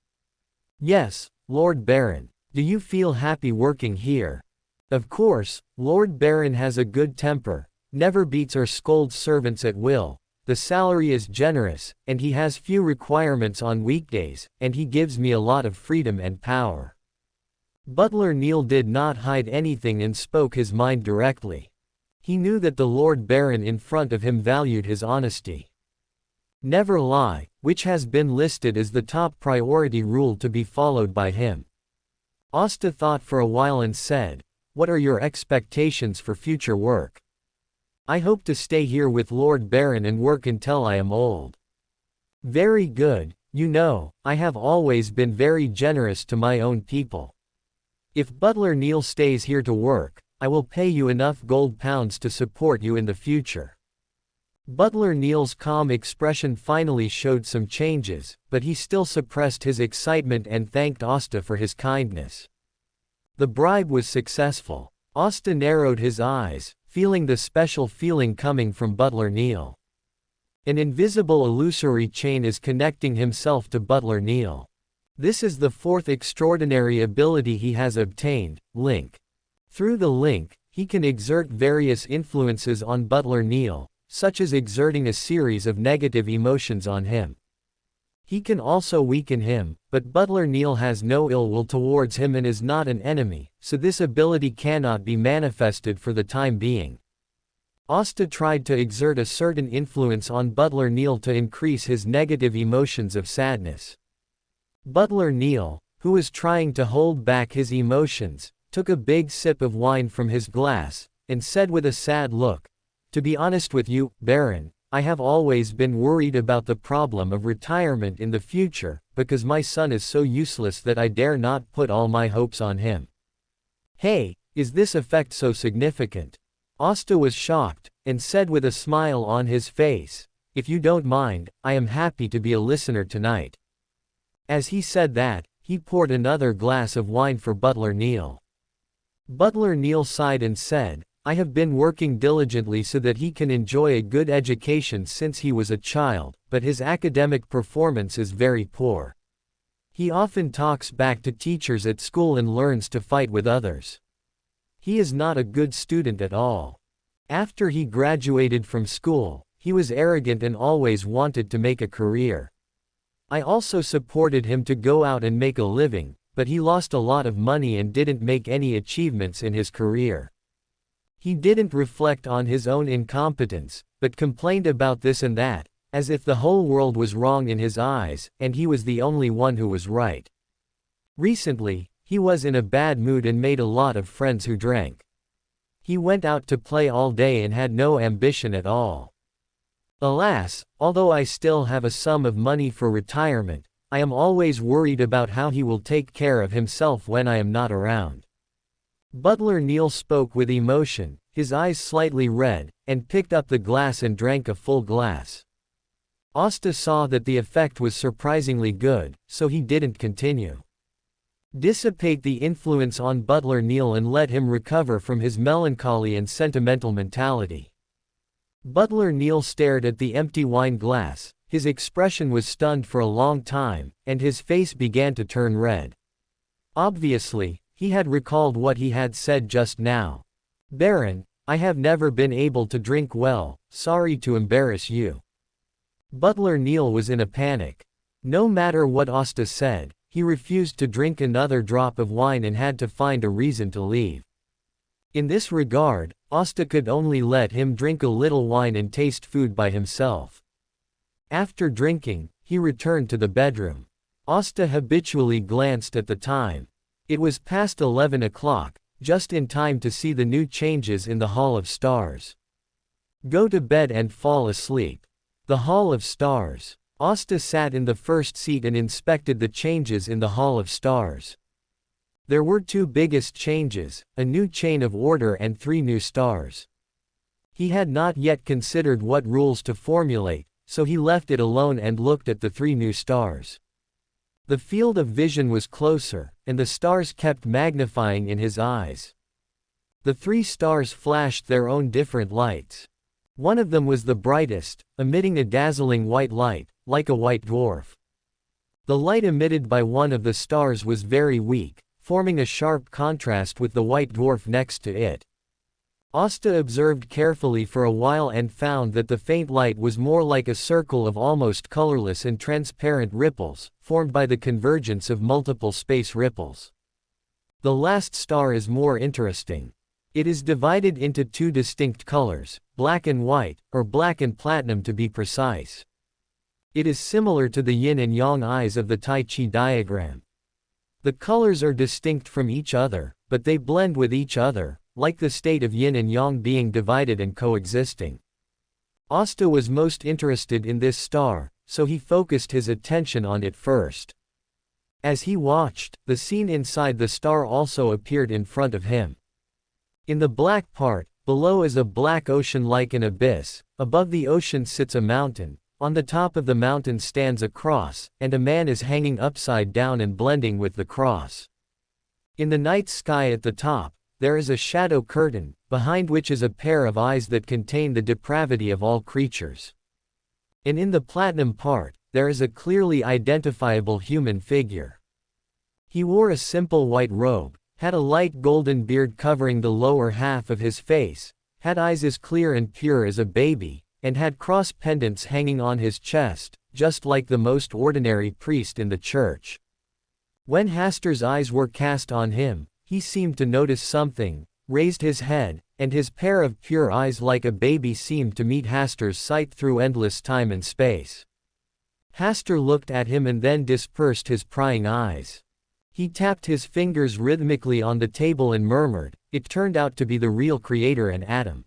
"Yes, Lord Baron. Do you feel happy working here?" "Of course, Lord Baron has a good temper, never beats or scolds servants at will, the salary is generous, and he has few requirements on weekdays, and he gives me a lot of freedom and power." Butler Neil did not hide anything and spoke his mind directly. He knew that the Lord Baron in front of him valued his honesty. Never lie, which has been listed as the top priority rule to be followed by him. Asta thought for a while and said, "What are your expectations for future work?" "I hope to stay here with Lord Baron and work until I am old." "Very good, you know, I have always been very generous to my own people. If Butler Neil stays here to work, I will pay you enough gold pounds to support you in the future." Butler Neil's calm expression finally showed some changes, but he still suppressed his excitement and thanked Asta for his kindness. The bribe was successful. Asta narrowed his eyes, feeling the special feeling coming from Butler Neil. An invisible illusory chain is connecting himself to Butler Neil. This is the 4th extraordinary ability he has obtained, Link. Through the link, he can exert various influences on Butler Neil, such as exerting a series of negative emotions on him. He can also weaken him, but Butler Neil has no ill will towards him and is not an enemy, so this ability cannot be manifested for the time being. Asta tried to exert a certain influence on Butler Neil to increase his negative emotions of sadness. Butler Neil, who was trying to hold back his emotions, took a big sip of wine from his glass, and said with a sad look, "To be honest with you, Baron, I have always been worried about the problem of retirement in the future, because my son is so useless that I dare not put all my hopes on him." "Hey, is this effect so significant?" Asta was shocked, and said with a smile on his face, "If you don't mind, I am happy to be a listener tonight." As he said that, he poured another glass of wine for Butler Neil. Butler Neil sighed and said, "I have been working diligently so that he can enjoy a good education since he was a child, but his academic performance is very poor. He often talks back to teachers at school and learns to fight with others. He is not a good student at all. After he graduated from school, he was arrogant and always wanted to make a career. I also supported him to go out and make a living, but he lost a lot of money and didn't make any achievements in his career. He didn't reflect on his own incompetence, but complained about this and that, as if the whole world was wrong in his eyes, and he was the only one who was right. Recently, he was in a bad mood and made a lot of friends who drank. He went out to play all day and had no ambition at all. Alas, although I still have a sum of money for retirement, I am always worried about how he will take care of himself when I am not around." Butler Neil spoke with emotion, his eyes slightly red, and picked up the glass and drank a full glass. Asta saw that the effect was surprisingly good, so he didn't continue. Dissipate the influence on Butler Neil and let him recover from his melancholy and sentimental mentality. Butler Neil stared at the empty wine glass, his expression was stunned for a long time, and his face began to turn red. Obviously, he had recalled what he had said just now. "Baron, I have never been able to drink well, sorry to embarrass you." Butler Neil was in a panic. No matter what Asta said, he refused to drink another drop of wine and had to find a reason to leave. In this regard, Asta could only let him drink a little wine and taste food by himself. After drinking, he returned to the bedroom. Asta habitually glanced at the time. It was past 11 o'clock, just in time to see the new changes in the Hall of Stars. Go to bed and fall asleep. The Hall of Stars. Asta sat in the first seat and inspected the changes in the Hall of Stars. There were two biggest changes, a new chain of order and 3 new stars. He had not yet considered what rules to formulate, so he left it alone and looked at the 3 new stars. The field of vision was closer, and the stars kept magnifying in his eyes. The 3 stars flashed their own different lights. One of them was the brightest, emitting a dazzling white light, like a white dwarf. The light emitted by one of the stars was very weak, forming a sharp contrast with the white dwarf next to it. Asta observed carefully for a while and found that the faint light was more like a circle of almost colorless and transparent ripples, formed by the convergence of multiple space ripples. The last star is more interesting. It is divided into 2 distinct colors, black and white, or black and platinum to be precise. It is similar to the yin and yang eyes of the Tai Chi diagram. The colors are distinct from each other, but they blend with each other, like the state of yin and yang being divided and coexisting. Asta was most interested in this star, so he focused his attention on it first. As he watched, the scene inside the star also appeared in front of him. In the black part, below is a black ocean like an abyss, above the ocean sits a mountain, on the top of the mountain stands a cross, and a man is hanging upside down and blending with the cross. In the night sky at the top, there is a shadow curtain, behind which is a pair of eyes that contain the depravity of all creatures. And in the platinum part, there is a clearly identifiable human figure. He wore a simple white robe, had a light golden beard covering the lower half of his face, had eyes as clear and pure as a baby, and had cross pendants hanging on his chest, just like the most ordinary priest in the church. When Hastur's eyes were cast on him, he seemed to notice something, raised his head, and his pair of pure eyes like a baby seemed to meet Hastur's sight through endless time and space. Hastur looked at him and then dispersed his prying eyes. He tapped his fingers rhythmically on the table and murmured, "It turned out to be the real creator and Adam."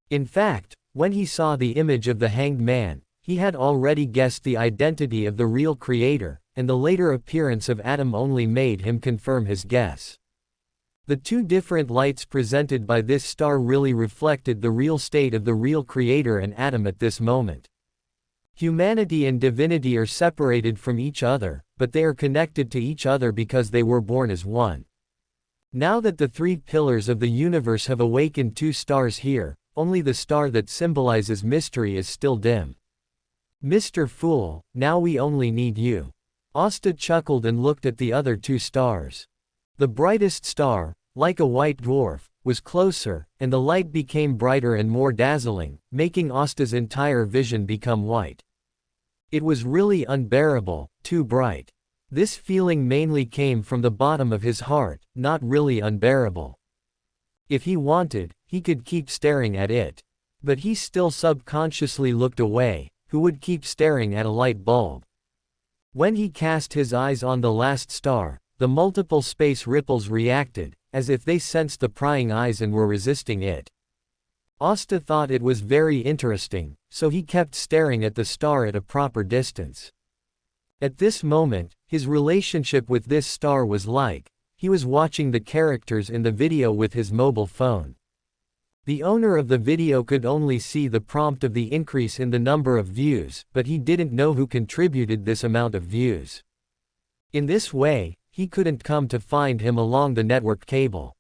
In fact, when he saw the image of the hanged man, he had already guessed the identity of the real creator, and the later appearance of Adam only made him confirm his guess. The 2 different lights presented by this star really reflected the real state of the real creator and Adam at this moment. Humanity and divinity are separated from each other, but they are connected to each other because they were born as one. Now that the 3 pillars of the universe have awakened 2 stars here, only the star that symbolizes mystery is still dim. Mr. Fool, now we only need you. Asta chuckled and looked at the other 2 stars. The brightest star, like a white dwarf, was closer, and the light became brighter and more dazzling, making Asta's entire vision become white. It was really unbearable, too bright. This feeling mainly came from the bottom of his heart, not really unbearable. If he wanted, he could keep staring at it. But he still subconsciously looked away, who would keep staring at a light bulb. When he cast his eyes on the last star, the multiple space ripples reacted, as if they sensed the prying eyes and were resisting it. Asta thought it was very interesting, so he kept staring at the star at a proper distance. At this moment, his relationship with this star was like, he was watching the characters in the video with his mobile phone. The owner of the video could only see the prompt of the increase in the number of views, but he didn't know who contributed this amount of views. In this way, he couldn't come to find him along the network cable.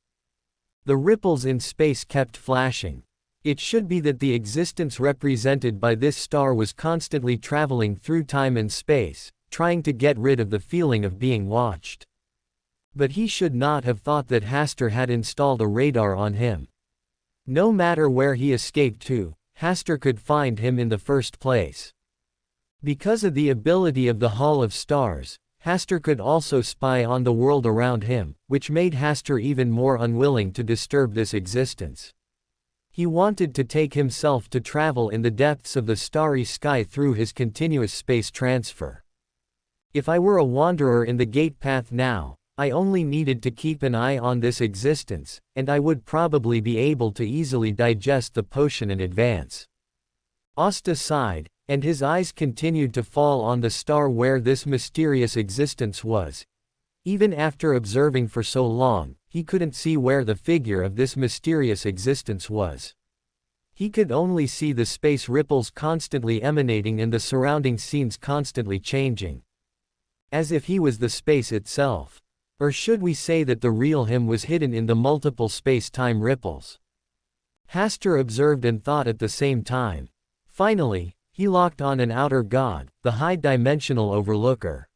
The ripples in space kept flashing. It should be that the existence represented by this star was constantly traveling through time and space, trying to get rid of the feeling of being watched. But he should not have thought that Hastur had installed a radar on him. No matter where he escaped to, Hastur could find him in the first place. Because of the ability of the Hall of Stars, Hastur could also spy on the world around him, which made Hastur even more unwilling to disturb this existence. He wanted to take himself to travel in the depths of the starry sky through his continuous space transfer. If I were a wanderer in the gate path now, I only needed to keep an eye on this existence, and I would probably be able to easily digest the potion in advance. Asta sighed, and his eyes continued to fall on the star where this mysterious existence was. Even after observing for so long, he couldn't see where the figure of this mysterious existence was. He could only see the space ripples constantly emanating and the surrounding scenes constantly changing. As if he was the space itself. Or should we say that the real him was hidden in the multiple space-time ripples? Hastur observed and thought at the same time. Finally, he locked on an outer god, the high-dimensional overlooker.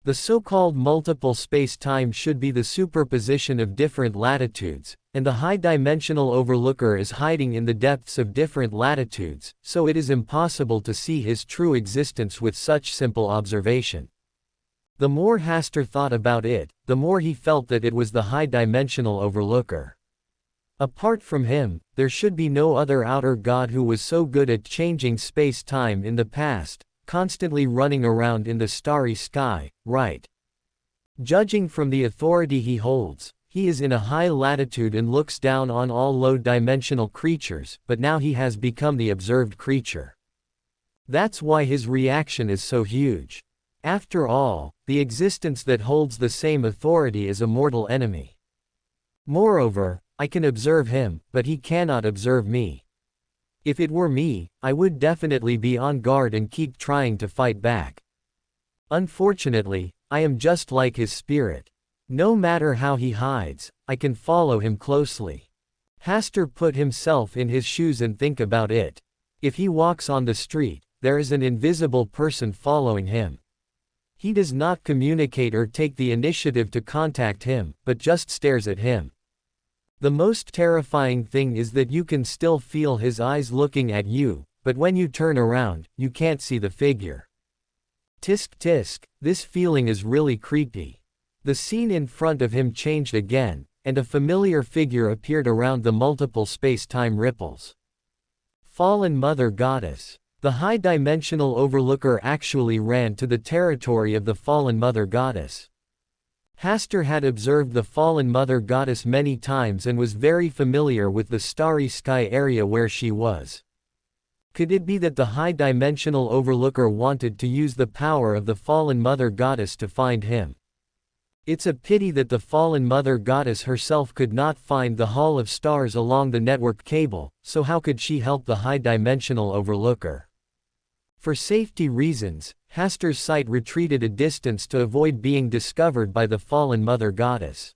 The so-called multiple space-time should be the superposition of different latitudes, and the high-dimensional overlooker is hiding in the depths of different latitudes, so it is impossible to see his true existence with such simple observation. The more Hastur thought about it, the more he felt that it was the high-dimensional overlooker. Apart from him, there should be no other outer god who was so good at changing space-time in the past, constantly running around in the starry sky, right? Judging from the authority he holds, he is in a high latitude and looks down on all low-dimensional creatures, but now he has become the observed creature. That's why his reaction is so huge. After all, the existence that holds the same authority is a mortal enemy. Moreover, I can observe him, but he cannot observe me. If it were me, I would definitely be on guard and keep trying to fight back. Unfortunately, I am just like his spirit. No matter how he hides, I can follow him closely. Hastur put himself in his shoes and think about it. If he walks on the street, there is an invisible person following him. He does not communicate or take the initiative to contact him, but just stares at him. The most terrifying thing is that you can still feel his eyes looking at you, but when you turn around, you can't see the figure. Tisk tisk, this feeling is really creepy. The scene in front of him changed again, and a familiar figure appeared around the multiple space-time ripples. Fallen Mother Goddess. The high-dimensional overlooker actually ran to the territory of the Fallen Mother Goddess. Hastur had observed the Fallen Mother Goddess many times and was very familiar with the starry sky area where she was. Could it be that the high-dimensional overlooker wanted to use the power of the Fallen Mother Goddess to find him? It's a pity that the Fallen Mother Goddess herself could not find the Hall of Stars along the network cable, so how could she help the high-dimensional overlooker? For safety reasons, Hastur's sight retreated a distance to avoid being discovered by the Fallen Mother Goddess.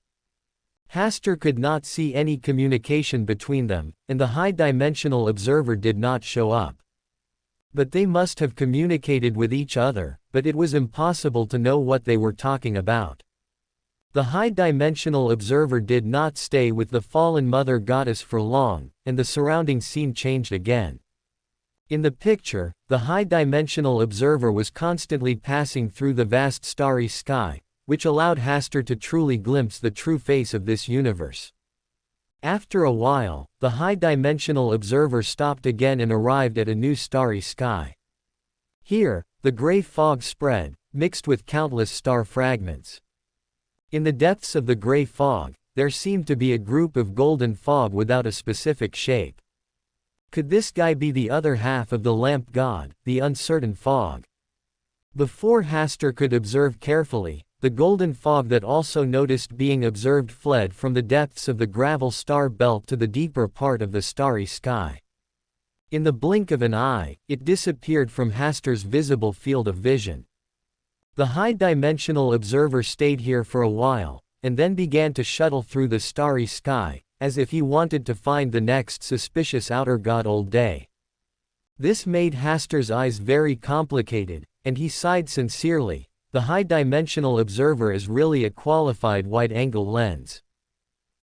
Hastur could not see any communication between them, and the high-dimensional observer did not show up. But they must have communicated with each other, but it was impossible to know what they were talking about. The high-dimensional observer did not stay with the Fallen Mother Goddess for long, and the surrounding scene changed again. In the picture, the high-dimensional observer was constantly passing through the vast starry sky, which allowed Hastur to truly glimpse the true face of this universe. After a while, the high-dimensional observer stopped again and arrived at a new starry sky. Here, the gray fog spread, mixed with countless star fragments. In the depths of the gray fog, there seemed to be a group of golden fog without a specific shape. Could this guy be the other half of the lamp god, the uncertain fog? Before Hastur could observe carefully, the golden fog that also noticed being observed fled from the depths of the gravel star belt to the deeper part of the starry sky. In the blink of an eye, it disappeared from Hastur's visible field of vision. The high-dimensional observer stayed here for a while, and then began to shuttle through the starry sky, as if he wanted to find the next suspicious outer god all day. This made Hastur's eyes very complicated, and he sighed sincerely. The high-dimensional observer is really a qualified wide-angle lens.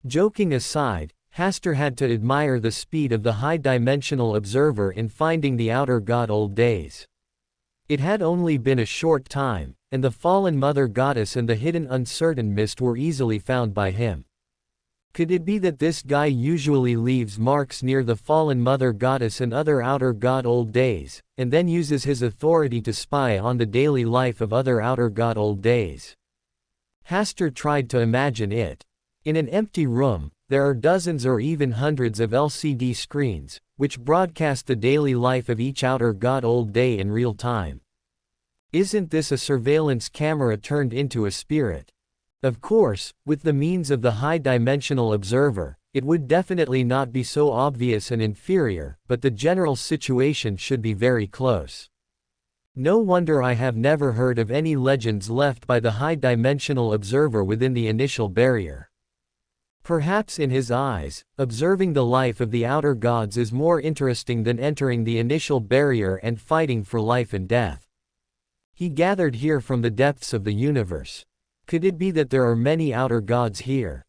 Joking aside, Hastur had to admire the speed of the high-dimensional observer in finding the outer god old days. It had only been a short time, and the Fallen Mother Goddess and the hidden uncertain mist were easily found by him. Could it be that this guy usually leaves marks near the Fallen Mother Goddess and other outer god old days, and then uses his authority to spy on the daily life of other outer god old days? Hastur tried to imagine it. In an empty room, there are dozens or even hundreds of LCD screens, which broadcast the daily life of each outer god all day in real time. Isn't this a surveillance camera turned into a spirit? Of course, with the means of the high-dimensional observer, it would definitely not be so obvious and inferior, but the general situation should be very close. No wonder I have never heard of any legends left by the high-dimensional observer within the initial barrier. Perhaps in his eyes, observing the life of the outer gods is more interesting than entering the initial barrier and fighting for life and death. He gathered here from the depths of the universe. Could it be that there are many outer gods here?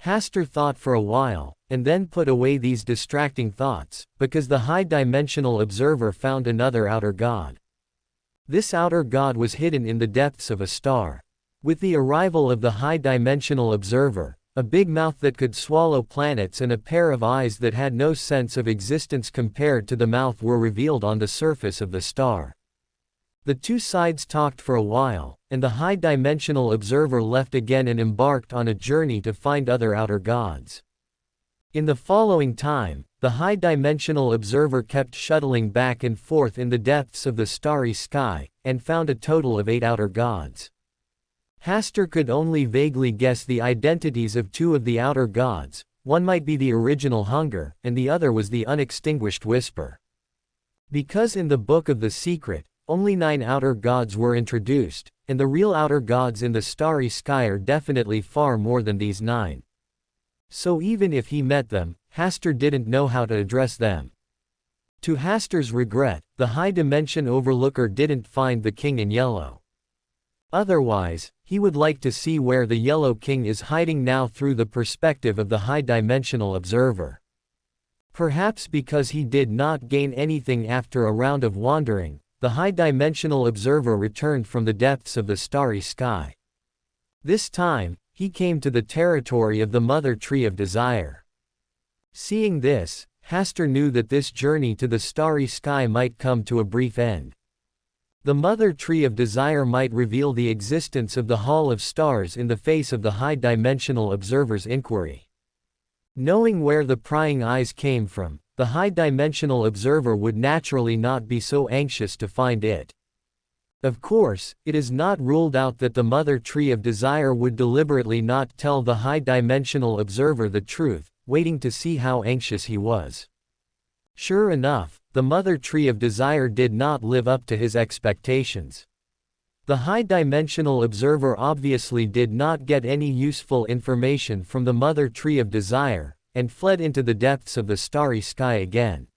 Hastur thought for a while, and then put away these distracting thoughts, because the high-dimensional observer found another outer god. This outer god was hidden in the depths of a star. With the arrival of the high-dimensional observer, a big mouth that could swallow planets and a pair of eyes that had no sense of existence compared to the mouth were revealed on the surface of the star. The two sides talked for a while, and the high-dimensional observer left again and embarked on a journey to find other outer gods. In the following time, the high-dimensional observer kept shuttling back and forth in the depths of the starry sky, and found a total of 8 outer gods. Hastur could only vaguely guess the identities of 2 of the outer gods. One might be the original Hunger, and the other was the unextinguished Whisper. Because in the Book of the Secret, only 9 outer gods were introduced, and the real outer gods in the starry sky are definitely far more than these 9. So even if he met them, Hastur didn't know how to address them. To Hastur's regret, the high-dimension overlooker didn't find the king in yellow. Otherwise, he would like to see where the Yellow King is hiding now through the perspective of the high-dimensional observer. Perhaps because he did not gain anything after a round of wandering, the high-dimensional observer returned from the depths of the starry sky. This time, he came to the territory of the Mother Tree of Desire. Seeing this, Hastur knew that this journey to the starry sky might come to a brief end. The Mother Tree of Desire might reveal the existence of the Hall of Stars in the face of the high-dimensional observer's inquiry. Knowing where the prying eyes came from, the high-dimensional observer would naturally not be so anxious to find it. Of course, it is not ruled out that the Mother Tree of Desire would deliberately not tell the high-dimensional observer the truth, waiting to see how anxious he was. Sure enough, the Mother Tree of Desire did not live up to his expectations. The high-dimensional observer obviously did not get any useful information from the Mother Tree of Desire, and fled into the depths of the starry sky again.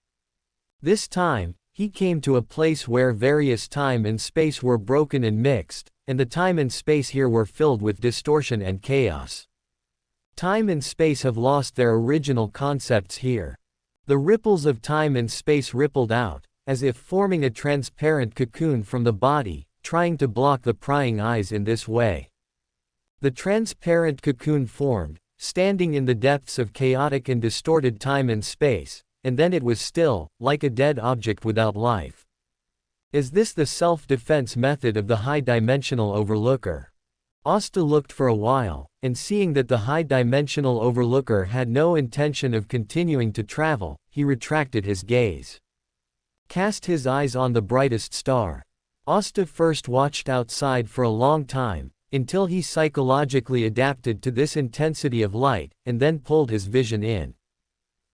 This time, he came to a place where various time and space were broken and mixed, and the time and space here were filled with distortion and chaos. Time and space have lost their original concepts here. The ripples of time and space rippled out, as if forming a transparent cocoon from the body, trying to block the prying eyes in this way. The transparent cocoon formed, standing in the depths of chaotic and distorted time and space, and then it was still, like a dead object without life. Is this the self-defense method of the high-dimensional overlooker? Asta looked for a while, and seeing that the high-dimensional overlooker had no intention of continuing to travel, he retracted his gaze. Cast his eyes on the brightest star. Asta first watched outside for a long time, until he psychologically adapted to this intensity of light, and then pulled his vision in.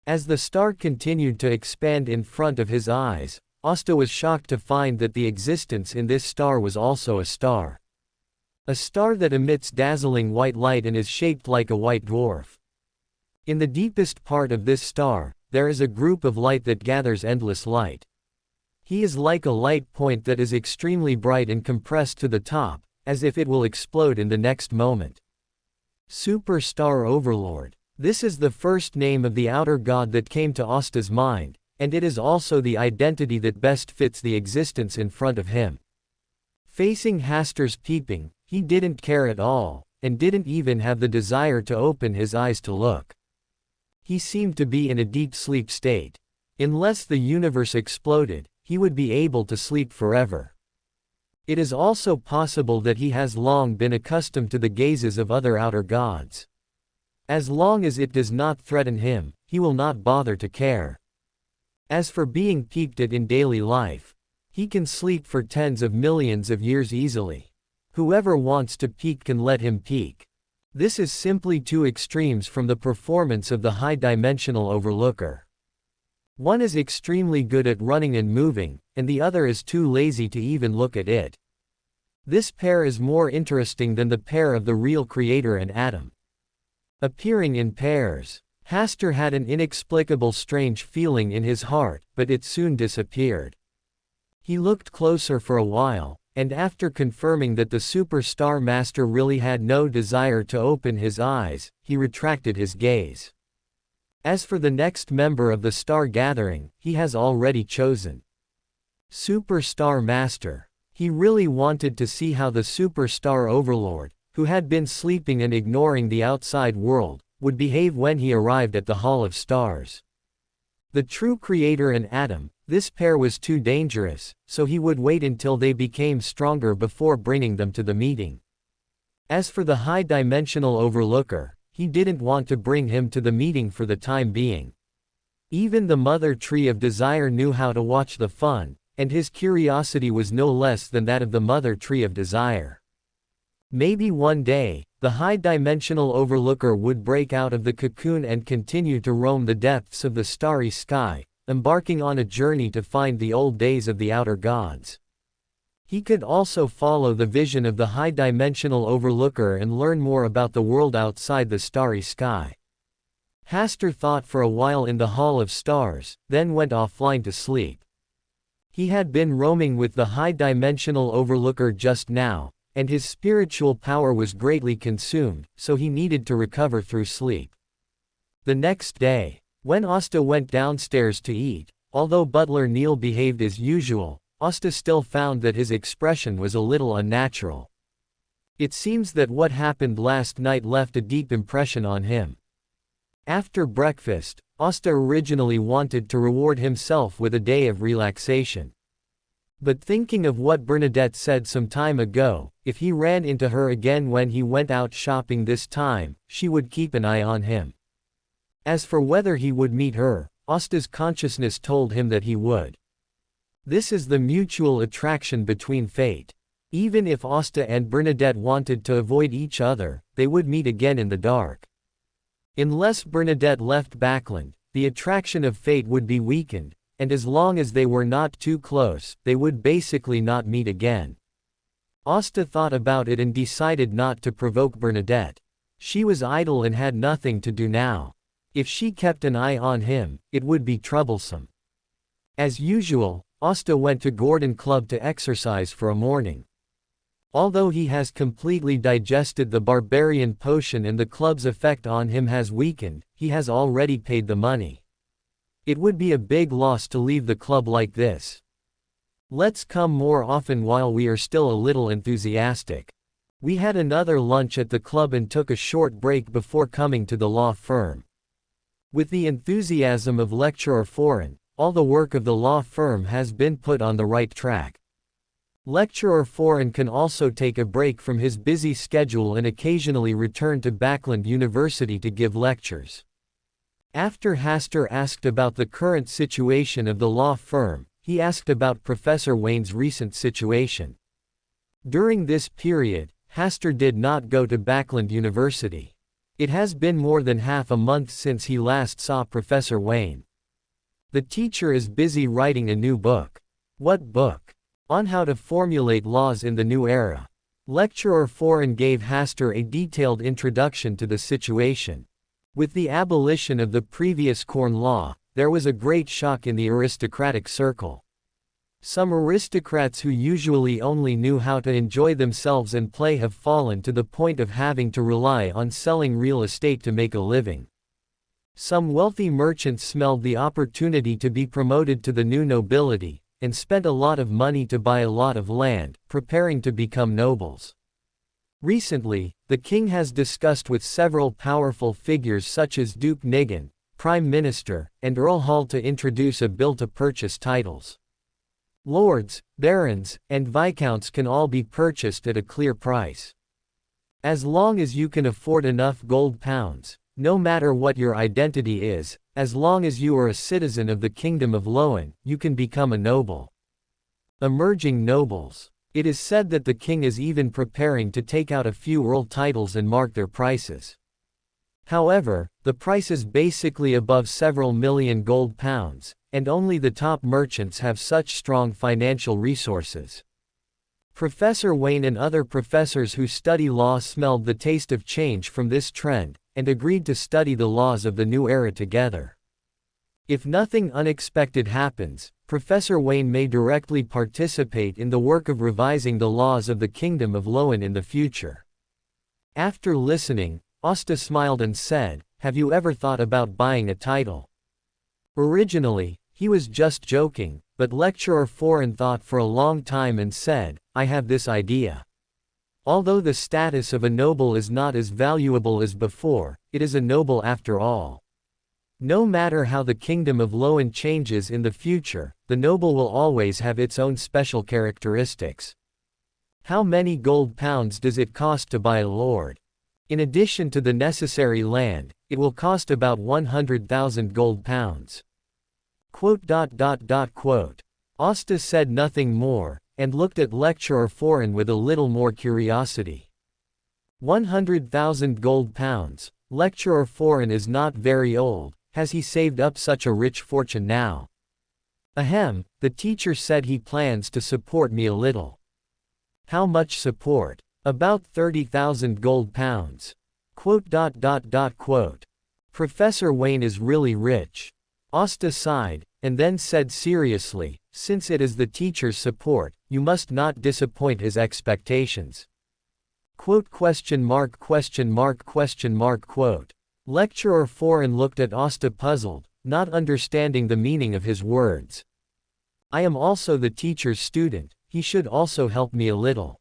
As the star continued to expand in front of his eyes, Asta was shocked to find that the existence in this star was also a star. A star that emits dazzling white light and is shaped like a white dwarf. In the deepest part of this star, there is a group of light that gathers endless light. He is like a light point that is extremely bright and compressed to the top, as if it will explode in the next moment. Superstar Overlord. This is the first name of the outer god that came to Asta's mind, and it is also the identity that best fits the existence in front of him. Facing Hastur's peeping, he didn't care at all, and didn't even have the desire to open his eyes to look. He seemed to be in a deep sleep state. Unless the universe exploded, he would be able to sleep forever. It is also possible that he has long been accustomed to the gazes of other outer gods. As long as it does not threaten him, he will not bother to care. As for being peeked at in daily life, he can sleep for tens of millions of years easily. Whoever wants to peek can let him peek. This is simply two extremes from the performance of the high-dimensional overlooker. One is extremely good at running and moving, and the other is too lazy to even look at it. This pair is more interesting than the pair of the real creator and Adam. Appearing in pairs, Hasta had an inexplicable strange feeling in his heart, but it soon disappeared. He looked closer for a while, and after confirming that the superstar master really had no desire to open his eyes, he retracted his gaze. As for the next member of the star gathering, he has already chosen. Superstar Master. He really wanted to see how the superstar overlord, who had been sleeping and ignoring the outside world, would behave when he arrived at the Hall of Stars. The true creator and Adam, this pair was too dangerous, so he would wait until they became stronger before bringing them to the meeting. As for the high-dimensional overlooker, he didn't want to bring him to the meeting for the time being. Even the Mother Tree of Desire knew how to watch the fun, and his curiosity was no less than that of the Mother Tree of Desire. Maybe one day, the high-dimensional overlooker would break out of the cocoon and continue to roam the depths of the starry sky, embarking on a journey to find the old days of the outer gods. He could also follow the vision of the high-dimensional overlooker and learn more about the world outside the starry sky. Hasta thought for a while in the Hall of Stars, then went offline to sleep. He had been roaming with the high-dimensional overlooker just now, and his spiritual power was greatly consumed, so he needed to recover through sleep. The next day, when Hasta went downstairs to eat, although butler Neil behaved as usual, Hasta still found that his expression was a little unnatural. It seems that what happened last night left a deep impression on him. After breakfast, Hasta originally wanted to reward himself with a day of relaxation. But thinking of what Bernadette said some time ago, if he ran into her again when he went out shopping this time, she would keep an eye on him. As for whether he would meet her, Hasta's consciousness told him that he would. This is the mutual attraction between fate. Even if Hasta and Bernadette wanted to avoid each other, they would meet again in the dark. Unless Bernadette left Backland, the attraction of fate would be weakened, and as long as they were not too close, they would basically not meet again. Hasta thought about it and decided not to provoke Bernadette. She was idle and had nothing to do now. If she kept an eye on him, it would be troublesome. As usual, Hasta went to Gordon Club to exercise for a morning. Although he has completely digested the barbarian potion and the club's effect on him has weakened, he has already paid the money. It would be a big loss to leave the club like this. Let's come more often while we are still a little enthusiastic. We had another lunch at the club and took a short break before coming to the law firm. With the enthusiasm of Lecturer Foreign, all the work of the law firm has been put on the right track. Lecturer Foreign can also take a break from his busy schedule and occasionally return to Backland University to give lectures. After Hasta asked about the current situation of the law firm, he asked about Professor Wayne's recent situation. During this period, Hasta did not go to Backland University. It has been more than half a month since he last saw Professor Wayne. The teacher is busy writing a new book. What book? On how to formulate laws in the new era. Lecturer Foreign gave Hasta a detailed introduction to the situation. With the abolition of the previous Corn Law, there was a great shock in the aristocratic circle. Some aristocrats who usually only knew how to enjoy themselves and play have fallen to the point of having to rely on selling real estate to make a living. Some wealthy merchants smelled the opportunity to be promoted to the new nobility, and spent a lot of money to buy a lot of land, preparing to become nobles. Recently, the king has discussed with several powerful figures such as Duke Nigan, Prime Minister, and Earl Hall to introduce a bill to purchase titles. Lords, barons, and viscounts can all be purchased at a clear price. As long as you can afford enough gold pounds, no matter what your identity is, as long as you are a citizen of the Kingdom of Lotm, you can become a noble. Emerging nobles. It is said that the king is even preparing to take out a few earl titles and mark their prices. However, the price is basically above several million gold pounds, and only the top merchants have such strong financial resources. Professor Wayne and other professors who study law smelled the taste of change from this trend, and agreed to study the laws of the new era together. If nothing unexpected happens, Professor Wayne may directly participate in the work of revising the laws of the Kingdom of Lotm in the future. After listening, Hasta smiled and said, "Have you ever thought about buying a title?" Originally, he was just joking, but Lecturer Foreign thought for a long time and said, "I have this idea. Although the status of a noble is not as valuable as before, it is a noble after all. No matter how the Kingdom of Lotm changes in the future, the noble will always have its own special characteristics. How many gold pounds does it cost to buy a lord? In addition to the necessary land, it will cost about 100,000 gold pounds." Hasta said nothing more, and looked at Lecturer Foreign with a little more curiosity. 100,000 gold pounds. Lecturer Foreign is not very old. Has he saved up such a rich fortune now? Ahem, the teacher said he plans to support me a little. How much support? About 30,000 gold pounds. Professor Wayne is really rich. Hasta sighed, and then said seriously, "Since it is the teacher's support, you must not disappoint his expectations." Lecturer Foreign looked at Hasta puzzled, not understanding the meaning of his words. "I am also the teacher's student, he should also help me a little."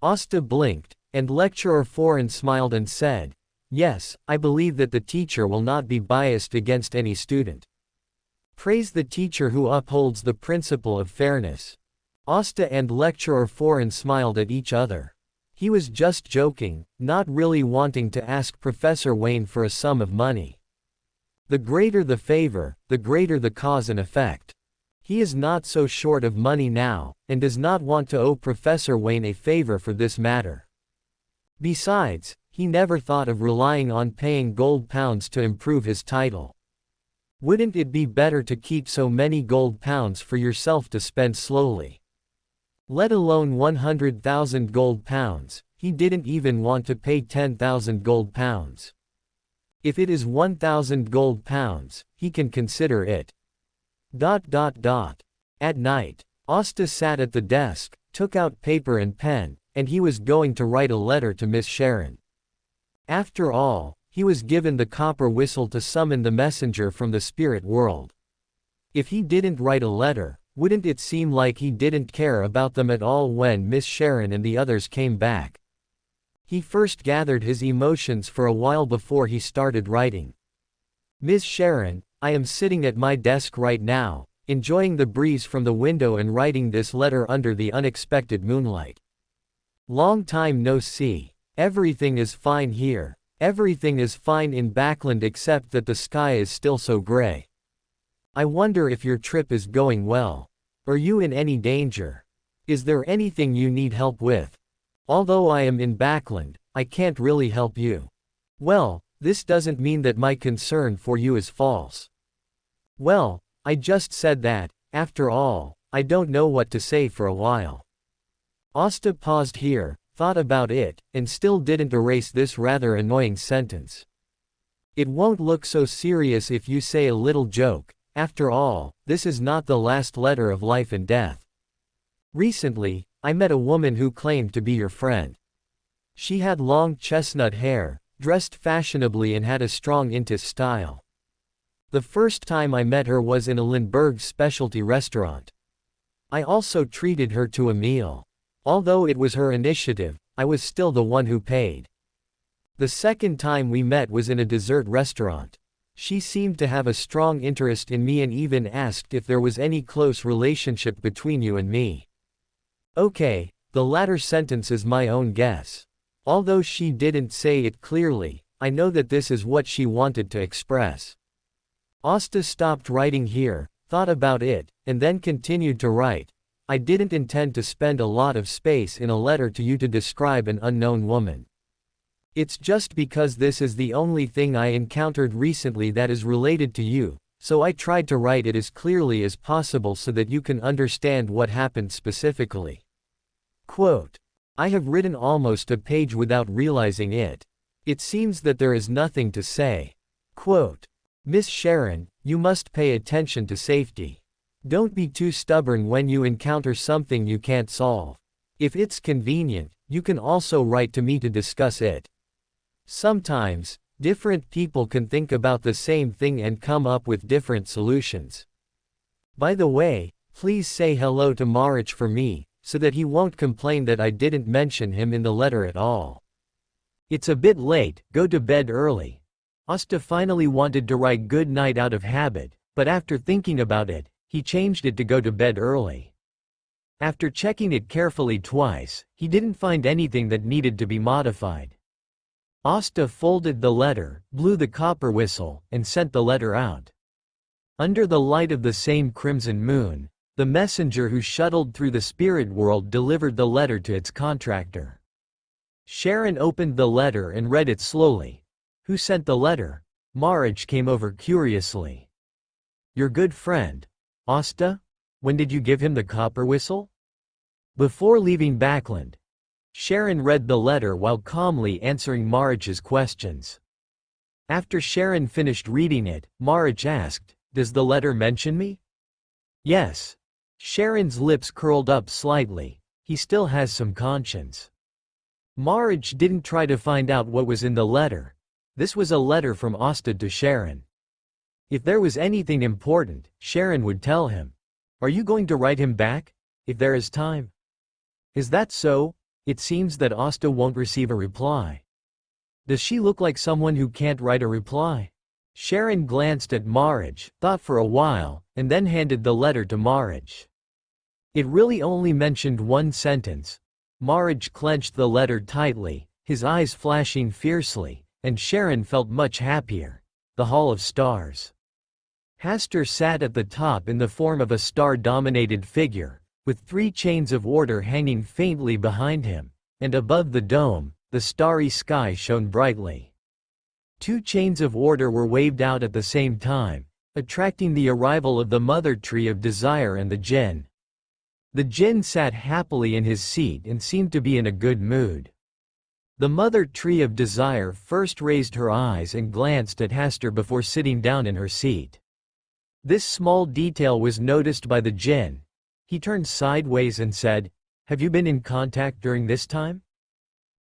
Hasta blinked, and Lecturer Foreign smiled and said, "Yes, I believe that the teacher will not be biased against any student. Praise the teacher who upholds the principle of fairness." Hasta and Lecturer Foreign smiled at each other. He was just joking, not really wanting to ask Professor Wayne for a sum of money. The greater the favor, the greater the cause and effect. He is not so short of money now, and does not want to owe Professor Wayne a favor for this matter. Besides, he never thought of relying on paying gold pounds to improve his title. Wouldn't it be better to keep so many gold pounds for yourself to spend slowly? Let alone 100,000 gold pounds, he didn't even want to pay 10,000 gold pounds. If it is 1,000 gold pounds, he can consider it. At night, Hasta sat at the desk, took out paper and pen, and he was going to write a letter to Miss Sharon. After all, he was given the copper whistle to summon the messenger from the spirit world. If he didn't write a letter, wouldn't it seem like he didn't care about them at all when Miss Sharon and the others came back? He first gathered his emotions for a while before he started writing. "Miss Sharon, I am sitting at my desk right now, enjoying the breeze from the window and writing this letter under the unexpected moonlight. Long time no see. Everything is fine here. Everything is fine in Backland except that the sky is still so gray. I wonder if your trip is going well. Are you in any danger? Is there anything you need help with? Although I am in Backland, I can't really help you. Well, this doesn't mean that my concern for you is false. Well, I just said that, after all, I don't know what to say for a while." Hasta paused here, thought about it, and still didn't erase this rather annoying sentence. "It won't look so serious if you say a little joke. After all, this is not the last letter of life and death. Recently, I met a woman who claimed to be your friend. She had long chestnut hair, dressed fashionably and had a strong Intis style. The first time I met her was in a Lindbergh specialty restaurant. I also treated her to a meal. Although it was her initiative, I was still the one who paid. The second time we met was in a dessert restaurant. She seemed to have a strong interest in me and even asked if there was any close relationship between you and me. Okay, the latter sentence is my own guess. Although she didn't say it clearly, I know that this is what she wanted to express. Asta stopped writing here, thought about it, and then continued to write. I didn't intend to spend a lot of space in a letter to you to describe an unknown woman. It's just because this is the only thing I encountered recently that is related to you, so I tried to write it as clearly as possible so that you can understand what happened specifically. Quote, I have written almost a page without realizing it. It seems that there is nothing to say. Quote, Miss Sharon, you must pay attention to safety. Don't be too stubborn when you encounter something you can't solve. If it's convenient, you can also write to me to discuss it. Sometimes, different people can think about the same thing and come up with different solutions. By the way, please say hello to Marich for me, so that he won't complain that I didn't mention him in the letter at all. It's a bit late, go to bed early. Asta finally wanted to write good night out of habit, but after thinking about it, he changed it to go to bed early. After checking it carefully twice, he didn't find anything that needed to be modified. Asta folded the letter, blew the copper whistle, and sent the letter out. Under the light of the same crimson moon, the messenger who shuttled through the spirit world delivered the letter to its contractor. Sharon opened the letter and read it slowly. Who sent the letter? Marich came over curiously. Your good friend. Asta? When did you give him the copper whistle? Before leaving Backland. Sharon read the letter while calmly answering Marich's questions. After Sharon finished reading it, Marich asked, Does the letter mention me? Yes. Sharon's lips curled up slightly. He still has some conscience. Marich didn't try to find out what was in the letter. This was a letter from Asta to Sharon. If there was anything important, Sharon would tell him. Are you going to write him back? If there is time. Is that so? It seems that Asta won't receive a reply. Does she look like someone who can't write a reply? Sharon glanced at Marich, thought for a while, and then handed the letter to Marich. It really only mentioned one sentence. Marich clenched the letter tightly, his eyes flashing fiercely, and Sharon felt much happier. The Hall of Stars. Hastur sat at the top in the form of a star-dominated figure, with 3 chains of order hanging faintly behind him, and above the dome, the starry sky shone brightly. 2 chains of order were waved out at the same time, attracting the arrival of the Mother Tree of Desire and the Jinn. The Jinn sat happily in his seat and seemed to be in a good mood. The Mother Tree of Desire first raised her eyes and glanced at Hastur before sitting down in her seat. This small detail was noticed by the Jinn. He turned sideways and said, Have you been in contact during this time?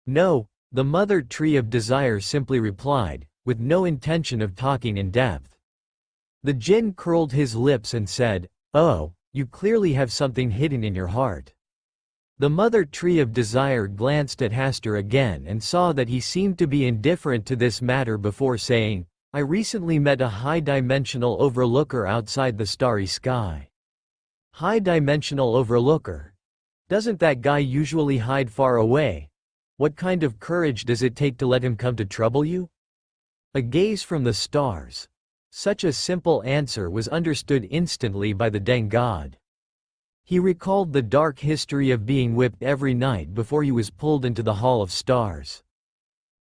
No, the Mother Tree of Desire simply replied, with no intention of talking in depth. The Jinn curled his lips and said, Oh, you clearly have something hidden in your heart. The Mother Tree of Desire glanced at Hastur again and saw that he seemed to be indifferent to this matter before saying, I recently met a high-dimensional overlooker outside the starry sky. High-dimensional overlooker? Doesn't that guy usually hide far away? What kind of courage does it take to let him come to trouble you? A gaze from the stars. Such a simple answer was understood instantly by the Deng god. He recalled the dark history of being whipped every night before he was pulled into the Hall of Stars.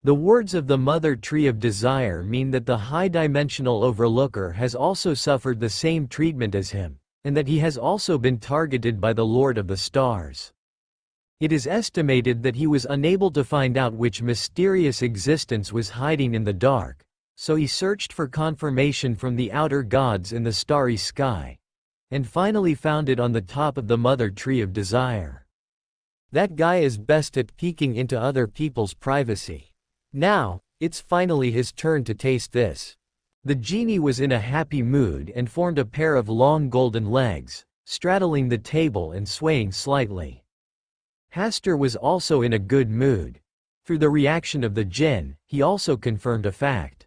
The words of the Mother Tree of Desire mean that the high-dimensional overlooker has also suffered the same treatment as him, and that he has also been targeted by the Lord of the Stars. It is estimated that he was unable to find out which mysterious existence was hiding in the dark, so he searched for confirmation from the outer gods in the starry sky, and finally found it on the top of the Mother Tree of Desire. That guy is best at peeking into other people's privacy. Now, it's finally his turn to taste this. The genie was in a happy mood and formed a pair of long golden legs, straddling the table and swaying slightly. Hastur was also in a good mood. Through the reaction of the Jinn, he also confirmed a fact.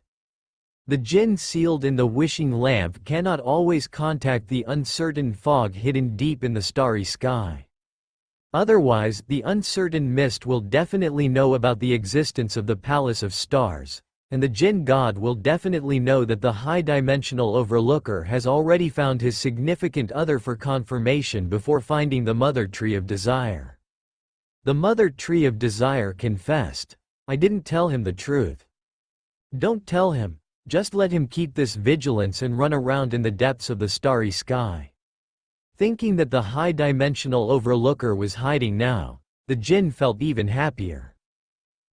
The jinn sealed in the wishing lamp cannot always contact the uncertain fog hidden deep in the starry sky. Otherwise, the uncertain mist will definitely know about the existence of the palace of stars, and the jinn god will definitely know that the high-dimensional overlooker has already found his significant other for confirmation before finding the mother tree of desire. The mother tree of desire confessed, "I didn't tell him the truth." Don't tell him. Just let him keep this vigilance and run around in the depths of the starry sky. Thinking that the high-dimensional overlooker was hiding now, the jinn felt even happier.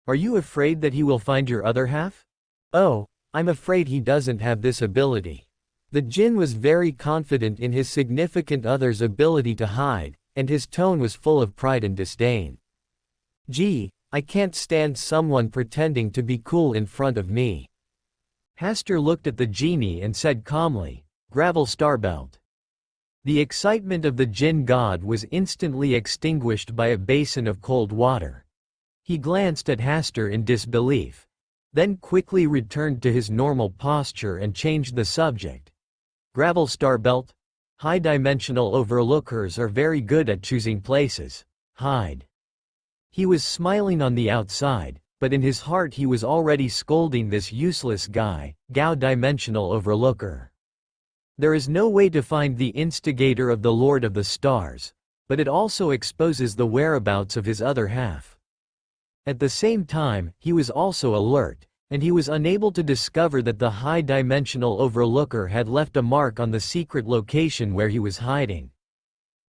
Are you afraid that he will find your other half? Oh, I'm afraid he doesn't have this ability. The jinn was very confident in his significant other's ability to hide, and his tone was full of pride and disdain. Gee, I can't stand someone pretending to be cool in front of me. Hasta looked at the genie and said calmly, "Gravel Starbelt." The excitement of the jinn god was instantly extinguished by a basin of cold water. He glanced at Hasta in disbelief, then quickly returned to his normal posture and changed the subject. "Gravel Starbelt? High-dimensional overlookers are very good at choosing places. Hide." He was smiling on the outside, but in his heart he was already scolding this useless guy, Gao-dimensional overlooker. There is no way to find the instigator of the Lord of the Stars, but it also exposes the whereabouts of his other half. At the same time, he was also alert, and he was unable to discover that the high-dimensional overlooker had left a mark on the secret location where he was hiding.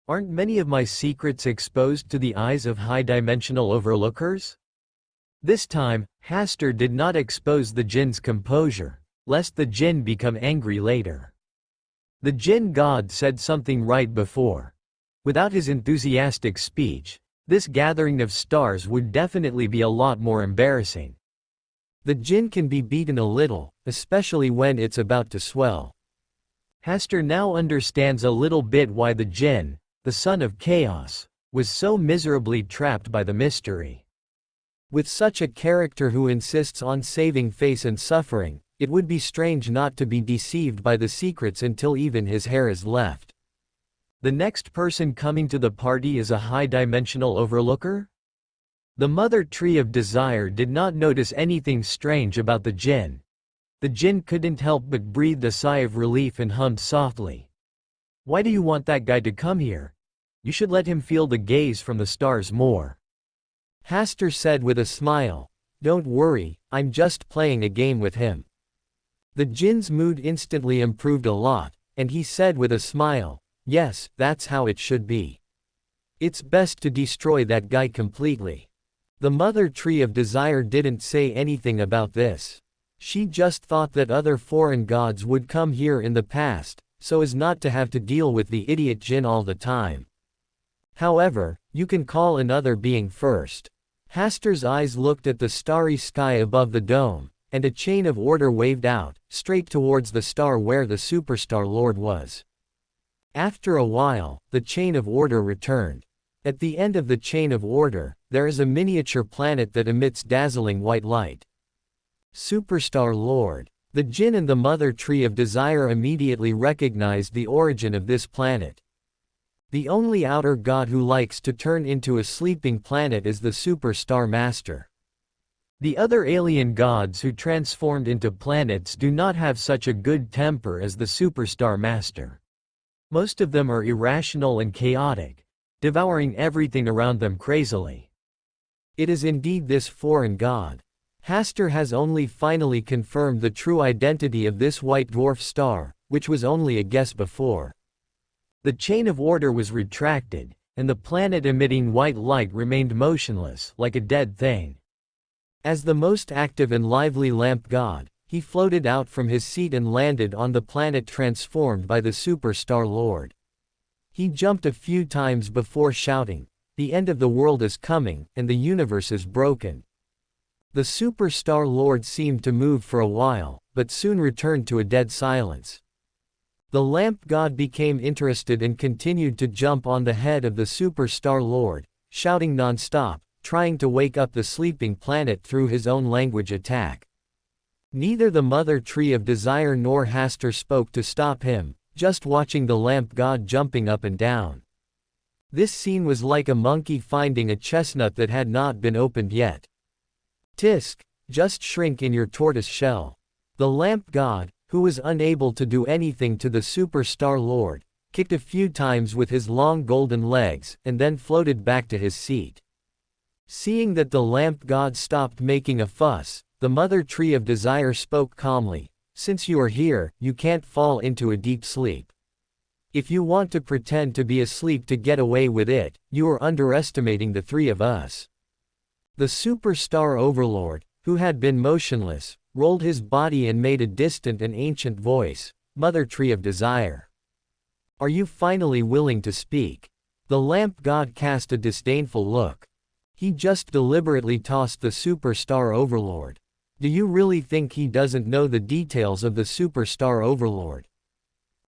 Aren't many of my secrets exposed to the eyes of high-dimensional overlookers? This time, Hasta did not expose the jinn's composure, lest the jinn become angry later. The jinn god said something right before. Without his enthusiastic speech, this gathering of stars would definitely be a lot more embarrassing. The jinn can be beaten a little, especially when it's about to swell. Hasta now understands a little bit why the jinn, the son of chaos, was so miserably trapped by the mystery. With such a character who insists on saving face and suffering, it would be strange not to be deceived by the secrets until even his hair is left. The next person coming to the party is a high-dimensional overlooker? The mother tree of desire did not notice anything strange about the jinn. The jinn couldn't help but breathe a sigh of relief and hummed softly. "Why do you want that guy to come here? You should let him feel the gaze from the stars more." Hasta said with a smile, "Don't worry, I'm just playing a game with him." The jinn's mood instantly improved a lot, and he said with a smile, "Yes, that's how it should be. It's best to destroy that guy completely." The mother tree of desire didn't say anything about this. She just thought that other foreign gods would come here in the past, so as not to have to deal with the idiot jinn all the time. However, you can call another being first. Hasta's eyes looked at the starry sky above the dome, and a chain of order waved out, straight towards the star where the superstar lord was. After a while, the chain of order returned. At the end of the chain of order, there is a miniature planet that emits dazzling white light. Superstar Lord. The jinn and the mother tree of desire immediately recognized the origin of this planet. The only outer god who likes to turn into a sleeping planet is the superstar master. The other alien gods who transformed into planets do not have such a good temper as the superstar master. Most of them are irrational and chaotic, devouring everything around them crazily. It is indeed this foreign god. Hasta has only finally confirmed the true identity of this white dwarf star, which was only a guess before. The chain of order was retracted, and the planet emitting white light remained motionless, like a dead thing. As the most active and lively lamp god, he floated out from his seat and landed on the planet transformed by the superstar lord. He jumped a few times before shouting, "The end of the world is coming, and the universe is broken." The superstar lord seemed to move for a while, but soon returned to a dead silence. The lamp god became interested and continued to jump on the head of the superstar lord, shouting non-stop, trying to wake up the sleeping planet through his own language attack. Neither the mother tree of desire nor Hasta spoke to stop him, just watching the lamp god jumping up and down. This scene was like a monkey finding a chestnut that had not been opened yet. Tisk, just shrink in your tortoise shell. The lamp god, who was unable to do anything to the superstar lord, kicked a few times with his long golden legs, and then floated back to his seat. Seeing that the lamp god stopped making a fuss, the mother tree of desire spoke calmly, "Since you are here, you can't fall into a deep sleep. If you want to pretend to be asleep to get away with it, you are underestimating the three of us." The superstar overlord, who had been motionless, rolled his body and made a distant and ancient voice, "Mother tree of desire. Are you finally willing to speak?" The lamp god cast a disdainful look. He just deliberately tossed the superstar overlord. Do you really think he doesn't know the details of the superstar overlord?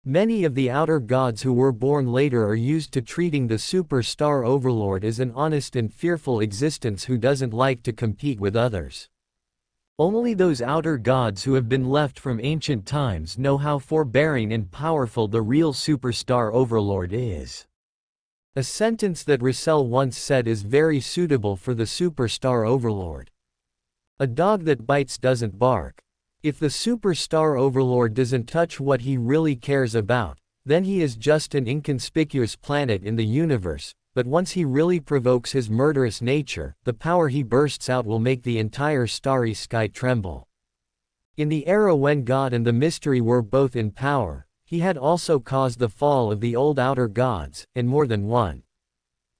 Many of the outer gods who were born later are used to treating the superstar overlord as an honest and fearful existence who doesn't like to compete with others. Only those outer gods who have been left from ancient times know how forbearing and powerful the real superstar overlord is. A sentence that Russell once said is very suitable for the superstar overlord. A dog that bites doesn't bark. If the superstar overlord doesn't touch what he really cares about, then he is just an inconspicuous planet in the universe, but once he really provokes his murderous nature, the power he bursts out will make the entire starry sky tremble. In the era when God and the mystery were both in power, he had also caused the fall of the old outer gods, and more than one.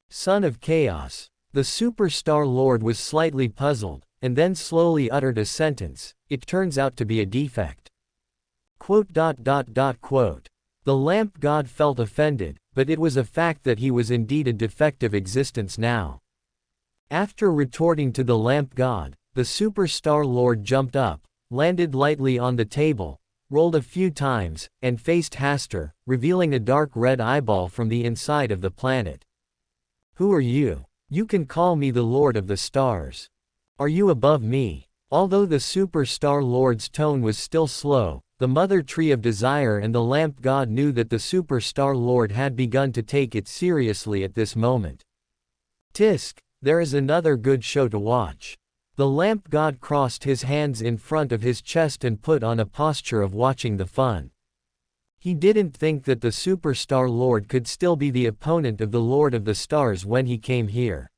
Son of Chaos. The superstar lord was slightly puzzled, and then slowly uttered a sentence, "It turns out to be a defect." The lamp god felt offended, but it was a fact that he was indeed a defective existence now. After retorting to the lamp god, the superstar lord jumped up, landed lightly on the table, rolled a few times, and faced Hasta, revealing a dark red eyeball from the inside of the planet. "Who are you? You can call me the Lord of the Stars. Are you above me?" Although the superstar lord's tone was still slow, the mother tree of desire and the lamp god knew that the superstar lord had begun to take it seriously at this moment. "Tisk, there is another good show to watch." The lamp god crossed his hands in front of his chest and put on a posture of watching the fun. He didn't think that the superstar lord could still be the opponent of the Lord of the Stars when he came here.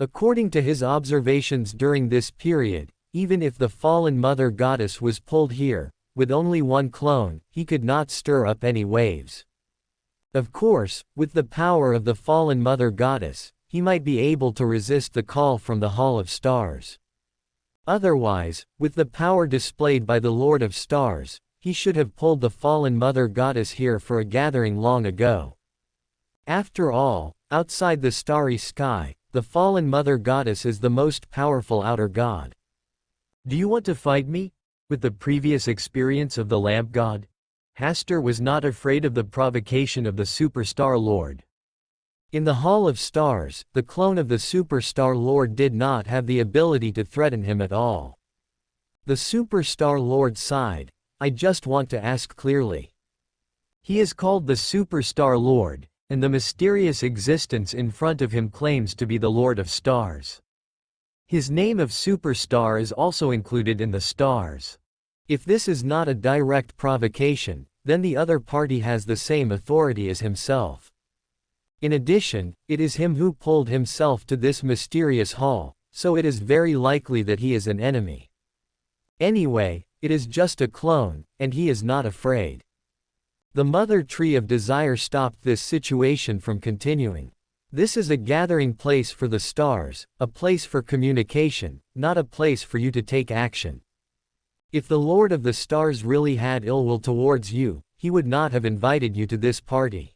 According to his observations during this period, even if the fallen mother goddess was pulled here, with only one clone, he could not stir up any waves. Of course, with the power of the fallen mother goddess, he might be able to resist the call from the Hall of Stars. Otherwise, with the power displayed by the Lord of Stars, he should have pulled the fallen mother goddess here for a gathering long ago. After all, outside the starry sky, the fallen mother goddess is the most powerful outer god. "Do you want to fight me?" With the previous experience of the lamp god, Hasta was not afraid of the provocation of the superstar lord. In the Hall of Stars, the clone of the superstar lord did not have the ability to threaten him at all. The superstar lord sighed, "I just want to ask clearly." He is called the superstar lord, and the mysterious existence in front of him claims to be the Lord of Stars. His name of superstar is also included in the stars. If this is not a direct provocation, then the other party has the same authority as himself. In addition, it is him who pulled himself to this mysterious hall, so it is very likely that he is an enemy. Anyway, it is just a clone, and he is not afraid. The mother tree of desire stopped this situation from continuing. This is a gathering place for the stars, a place for communication, not a place for you to take action. If the Lord of the Stars really had ill will towards you, he would not have invited you to this party.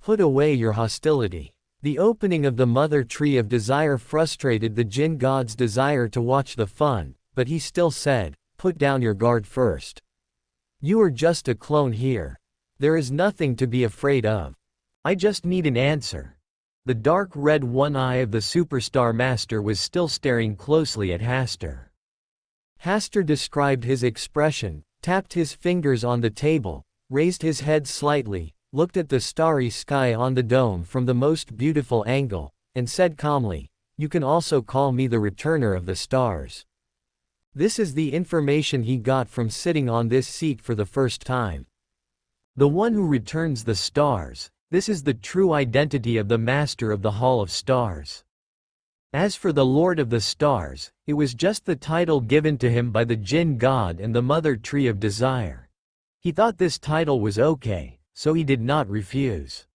Put away your hostility. The opening of the mother tree of desire frustrated the Jinn god's desire to watch the fun, but he still said, "Put down your guard first. You are just a clone here. There is nothing to be afraid of. I just need an answer." The dark red one eye of the superstar master was still staring closely at Hasta. Hastur described his expression, tapped his fingers on the table, raised his head slightly, looked at the starry sky on the dome from the most beautiful angle, and said calmly, "You can also call me the returner of the stars." This is the information he got from sitting on this seat for the first time. The one who returns the stars, this is the true identity of the Master of the Hall of Stars. As for the Lord of the Stars, it was just the title given to him by the Jinn god and the Mother Tree of Desire. He thought this title was okay, so he did not refuse.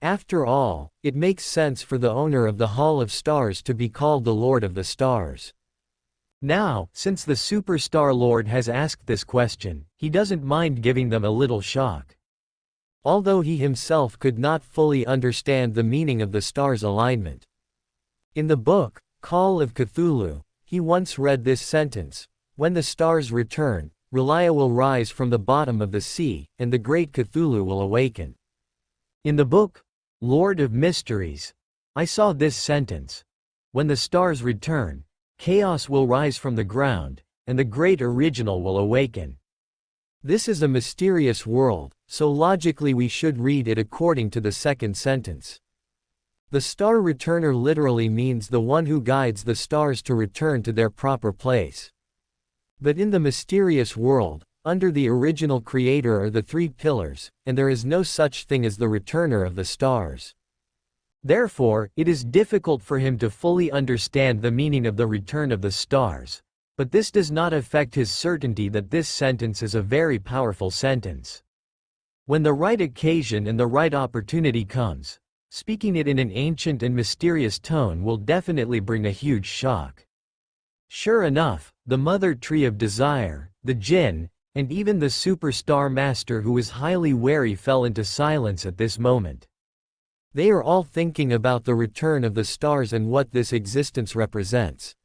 After all, it makes sense for the owner of the Hall of Stars to be called the Lord of the Stars. Now, since the Superstar Lord has asked this question, he doesn't mind giving them a little shock. Although he himself could not fully understand the meaning of the stars' alignment. In the book, Call of Cthulhu, he once read this sentence: "When the stars return, Relia will rise from the bottom of the sea, and the great Cthulhu will awaken." In the book, Lord of Mysteries, I saw this sentence: "When the stars return, chaos will rise from the ground, and the great original will awaken." This is a mysterious world, so logically we should read it according to the second sentence. The star returner literally means the one who guides the stars to return to their proper place. But in the mysterious world, under the original creator are the three pillars, and there is no such thing as the returner of the stars. Therefore, it is difficult for him to fully understand the meaning of the return of the stars, but this does not affect his certainty that this sentence is a very powerful sentence. When the right occasion and the right opportunity comes, speaking it in an ancient and mysterious tone will definitely bring a huge shock. Sure enough, the Mother Tree of Desire, the Jinn, and even the Superstar Master who is highly wary fell into silence at this moment. They are all thinking about the return of the stars and what this existence represents.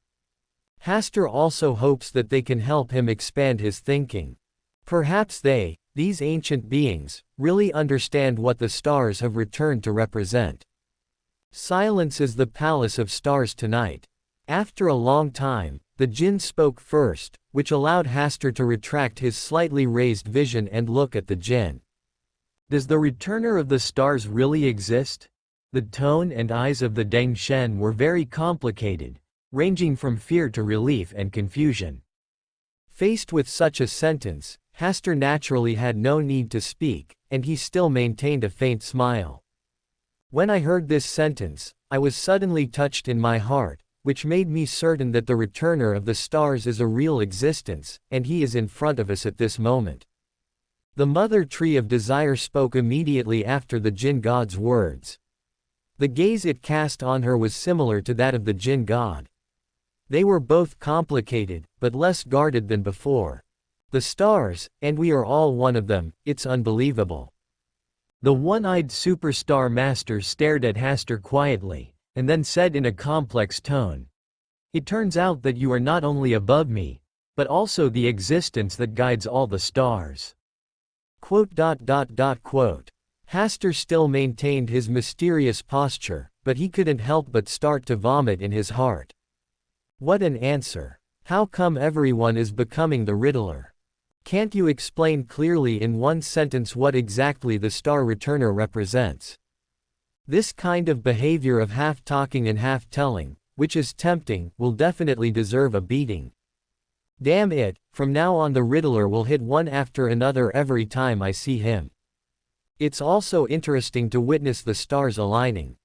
Hastur also hopes that they can help him expand his thinking. Perhaps they, these ancient beings, really understand what the stars have returned to represent. Silence is the palace of stars tonight. After a long time, the Jinn spoke first, which allowed Hastur to retract his slightly raised vision and look at the Jinn. Does the returner of the stars really exist? The tone and eyes of the Deng Shen were very complicated, ranging from fear to relief and confusion. Faced with such a sentence, Hastur naturally had no need to speak, and he still maintained a faint smile. When I heard this sentence, I was suddenly touched in my heart, which made me certain that the returner of the stars is a real existence, and he is in front of us at this moment. The Mother Tree of Desire spoke immediately after the Jinn god's words. The gaze it cast on her was similar to that of the Jinn god. They were both complicated, but less guarded than before. The stars, and we are all one of them, it's unbelievable. The one-eyed Superstar Master stared at Hastur quietly, and then said in a complex tone, "It turns out that you are not only above me, but also the existence that guides all the stars." Hastur still maintained his mysterious posture, but he couldn't help but start to vomit in his heart. What an answer. How come everyone is becoming the Riddler? Can't you explain clearly in one sentence what exactly the star returner represents? This kind of behavior of half talking and half telling, which is tempting, will definitely deserve a beating. Damn it, from now on the Riddler will hit one after another every time I see him. It's also interesting to witness the stars aligning.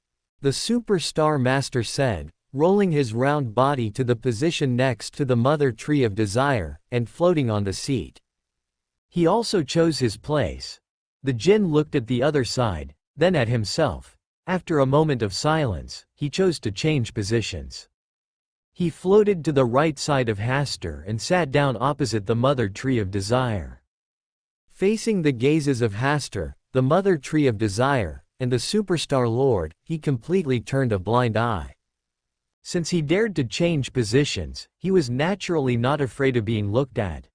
The Superstar Master said, rolling his round body to the position next to the Mother Tree of Desire, and floating on the seat. He also chose his place. The Jinn looked at the other side, then at himself. After a moment of silence, he chose to change positions. He floated to the right side of Hastur and sat down opposite the Mother Tree of Desire. Facing the gazes of Hastur, the Mother Tree of Desire, and the Superstar Lord, he completely turned a blind eye. Since he dared to change positions, he was naturally not afraid of being looked at.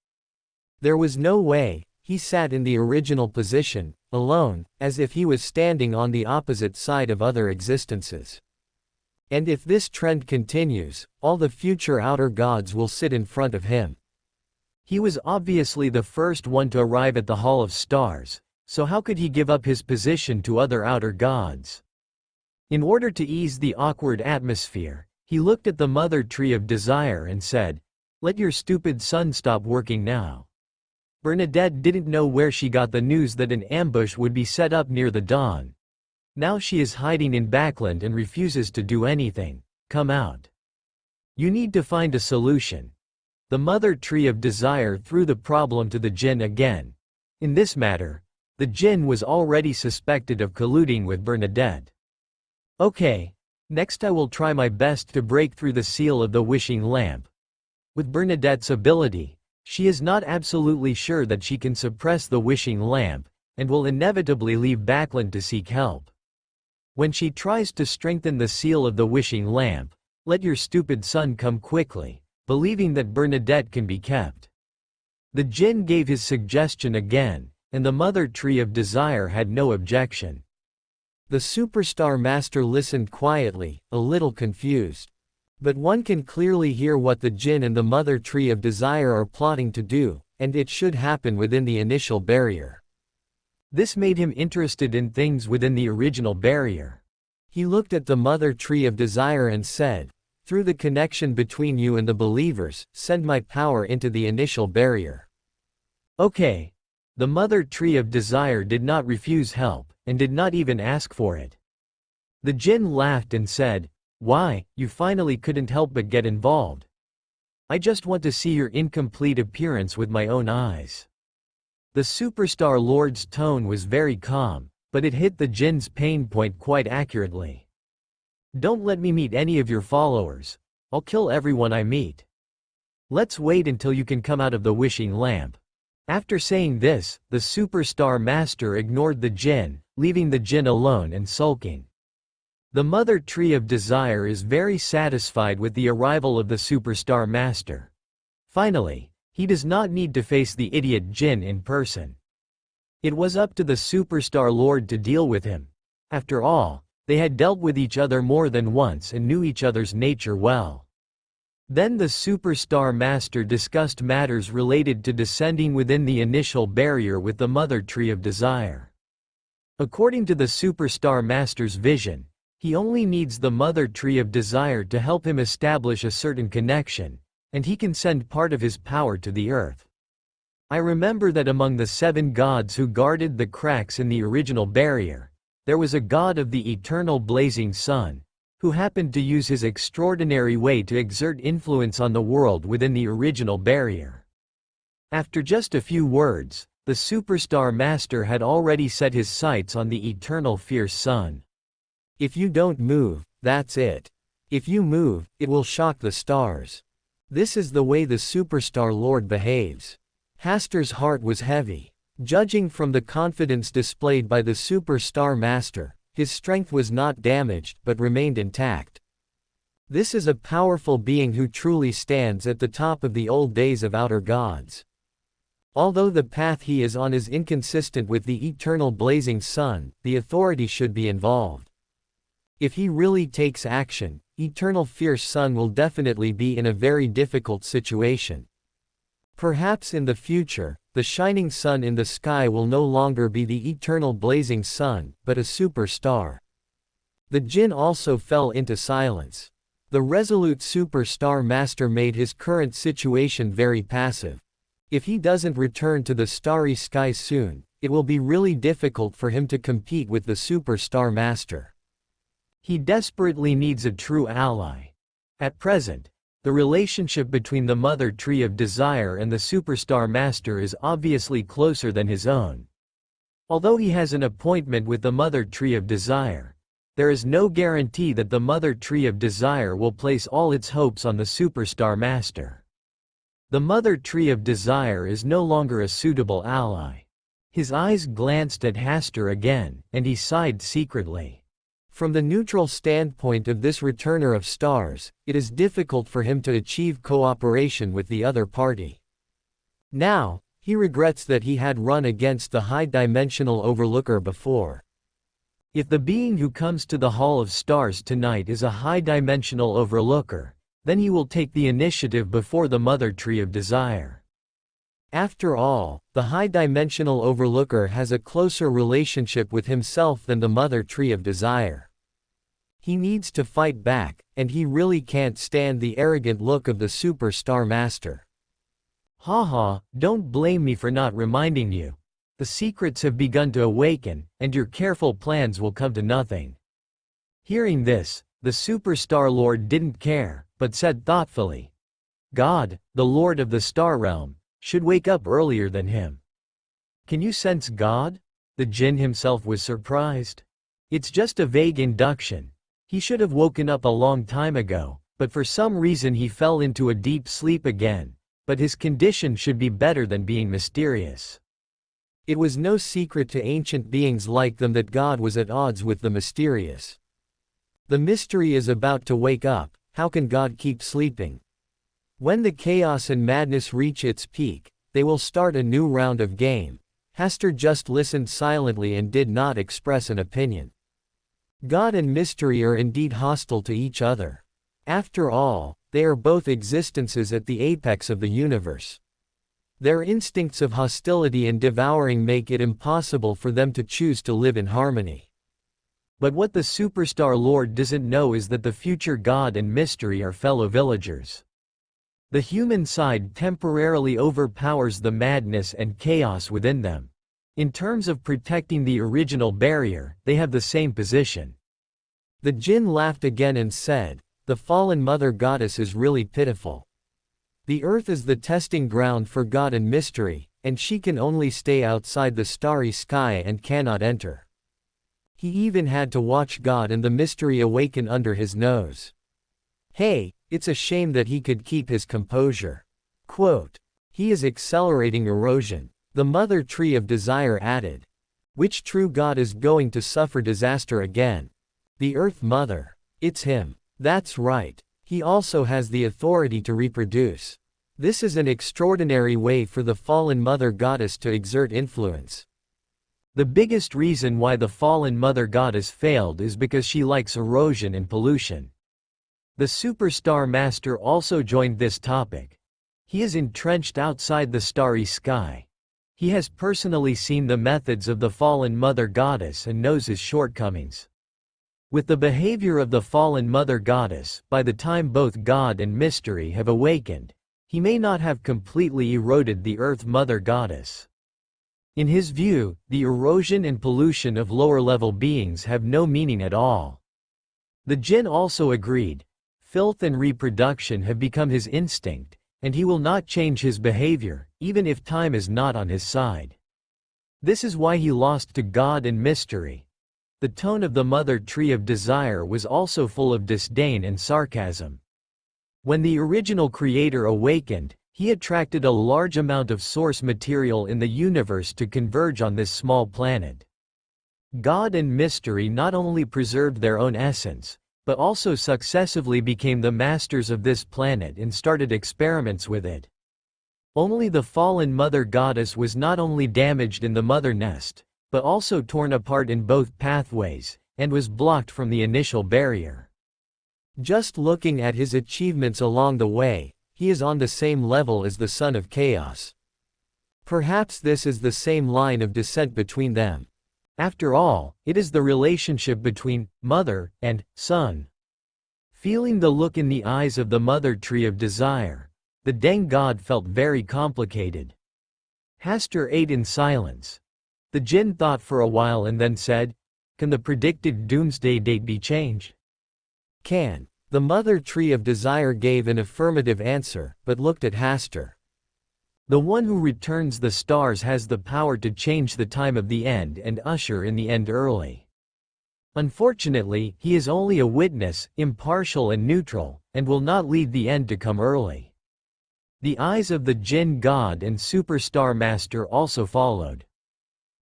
There was no way, he sat in the original position, alone, as if he was standing on the opposite side of other existences. And if this trend continues, all the future outer gods will sit in front of him. He was obviously the first one to arrive at the Hall of Stars, so how could he give up his position to other outer gods? In order to ease the awkward atmosphere, he looked at the mother tree of desire and said, "Let your stupid son stop working now." Bernadette didn't know where she got the news that an ambush would be set up near the dawn. Now she is hiding in Backland and refuses to do anything. Come out. You need to find a solution. The mother tree of desire threw the problem to the jinn again. In this matter, the jinn was already suspected of colluding with Bernadette. Okay, next I will try my best to break through the seal of the wishing lamp. With Bernadette's ability, she is not absolutely sure that she can suppress the wishing lamp, and will inevitably leave Backland to seek help. When she tries to strengthen the seal of the wishing lamp, let your stupid son come quickly, believing that Bernadette can be kept. The jinn gave his suggestion again, and the mother tree of desire had no objection. The superstar master listened quietly, a little confused. But one can clearly hear what the jinn and the mother tree of desire are plotting to do, and it should happen within the initial barrier. This made him interested in things within the original barrier. He looked at the mother tree of desire and said, "Through the connection between you and the believers, send my power into the initial barrier." Okay. The mother tree of desire did not refuse help, and did not even ask for it. The jinn laughed and said, "Why, you finally couldn't help but get involved. I just want to see your incomplete appearance with my own eyes." The superstar lord's tone was very calm, but it hit the jinn's pain point quite accurately. "Don't let me meet any of your followers. I'll kill everyone I meet. Let's wait until you can come out of the wishing lamp." After saying this, the superstar master ignored the jinn, leaving the jinn alone and sulking. The mother tree of desire is very satisfied with the arrival of the superstar master. Finally, he does not need to face the idiot jinn in person. It was up to the superstar lord to deal with him. After all, they had dealt with each other more than once and knew each other's nature well. Then the superstar master discussed matters related to descending within the initial barrier with the mother tree of desire. According to the superstar master's vision, he only needs the mother tree of desire to help him establish a certain connection, and he can send part of his power to the earth. I remember that among the 7 gods who guarded the cracks in the original barrier, there was a god of the eternal blazing sun, who happened to use his extraordinary way to exert influence on the world within the original barrier. After just a few words, the superstar master had already set his sights on the eternal fierce sun. If you don't move, that's it. If you move, it will shock the stars. This is the way the superstar lord behaves. Hastur's heart was heavy. Judging from the confidence displayed by the superstar master, his strength was not damaged but remained intact. This is a powerful being who truly stands at the top of the old days of outer gods. Although the path he is on is inconsistent with the eternal blazing sun, the authority should be involved. If he really takes action, eternal fierce sun will definitely be in a very difficult situation. Perhaps in the future, the shining sun in the sky will no longer be the eternal blazing sun, but a superstar. The jinn also fell into silence. The resolute superstar master made his current situation very passive. If he doesn't return to the starry sky soon, it will be really difficult for him to compete with the superstar master. He desperately needs a true ally. At present, the relationship between the mother tree of desire and the superstar master is obviously closer than his own. Although he has an appointment with the mother tree of desire, there is no guarantee that the mother tree of desire will place all its hopes on the superstar master. The mother tree of desire is no longer a suitable ally. His eyes glanced at Hastur again, and he sighed secretly. From the neutral standpoint of this returner of stars, it is difficult for him to achieve cooperation with the other party. Now, he regrets that he had run against the high-dimensional overlooker before. If the being who comes to the Hall of Stars tonight is a high-dimensional overlooker, then he will take the initiative before the Mother Tree of Desire. After all, the high-dimensional overlooker has a closer relationship with himself than the Mother Tree of Desire. He needs to fight back, and he really can't stand the arrogant look of the Superstar Master. Haha, don't blame me for not reminding you. The secrets have begun to awaken, and your careful plans will come to nothing. Hearing this, the Superstar Lord didn't care, but said thoughtfully, God, the Lord of the Star Realm, should wake up earlier than him. Can you sense God? The Jinn himself was surprised. It's just a vague induction. He should have woken up a long time ago, but for some reason he fell into a deep sleep again. But his condition should be better than being mysterious. It was no secret to ancient beings like them that God was at odds with the mysterious. The mystery is about to wake up. How can God keep sleeping? When the chaos and madness reach its peak, they will start a new round of game. Hasta just listened silently and did not express an opinion. God and mystery are indeed hostile to each other. After all, they are both existences at the apex of the universe. Their instincts of hostility and devouring make it impossible for them to choose to live in harmony. But what the Superstar Lord doesn't know is that the future God and mystery are fellow villagers. The human side temporarily overpowers the madness and chaos within them. In terms of protecting the original barrier, they have the same position. The Jinn laughed again and said, the fallen Mother Goddess is really pitiful. The earth is the testing ground for God and mystery, and she can only stay outside the starry sky and cannot enter. He even had to watch God and the mystery awaken under his nose. Hey, it's a shame that he could keep his composure. Quote, he is accelerating erosion. The Mother Tree of Desire added. Which true God is going to suffer disaster again? The Earth Mother. It's him. That's right. He also has the authority to reproduce. This is an extraordinary way for the fallen Mother Goddess to exert influence. The biggest reason why the fallen Mother Goddess failed is because she likes erosion and pollution. The Superstar Master also joined this topic. He is entrenched outside the starry sky. He has personally seen the methods of the fallen Mother Goddess and knows his shortcomings. With the behavior of the fallen Mother Goddess, by the time both God and mystery have awakened, he may not have completely eroded the Earth Mother Goddess. In his view, the erosion and pollution of lower-level beings have no meaning at all. The Jinn also agreed. Filth and reproduction have become his instinct, and he will not change his behavior, even if time is not on his side. This is why he lost to God and mystery. The tone of the Mother Tree of Desire was also full of disdain and sarcasm. When the original creator awakened, he attracted a large amount of source material in the universe to converge on this small planet. God and mystery not only preserved their own essence, but also successively became the masters of this planet and started experiments with it. Only the fallen Mother Goddess was not only damaged in the mother nest, but also torn apart in both pathways, and was blocked from the initial barrier. Just looking at his achievements along the way, he is on the same level as the Son of Chaos. Perhaps this is the same line of descent between them. After all, it is the relationship between mother and son. Feeling the look in the eyes of the Mother Tree of Desire, the Deng God felt very complicated. Hasta ate in silence. The Jinn thought for a while and then said, can the predicted doomsday date be changed? Can. The Mother Tree of Desire gave an affirmative answer, but looked at Hasta. The one who returns the stars has the power to change the time of the end and usher in the end early. Unfortunately, he is only a witness, impartial and neutral, and will not lead the end to come early. The eyes of the Jinn God and Superstar Master also followed.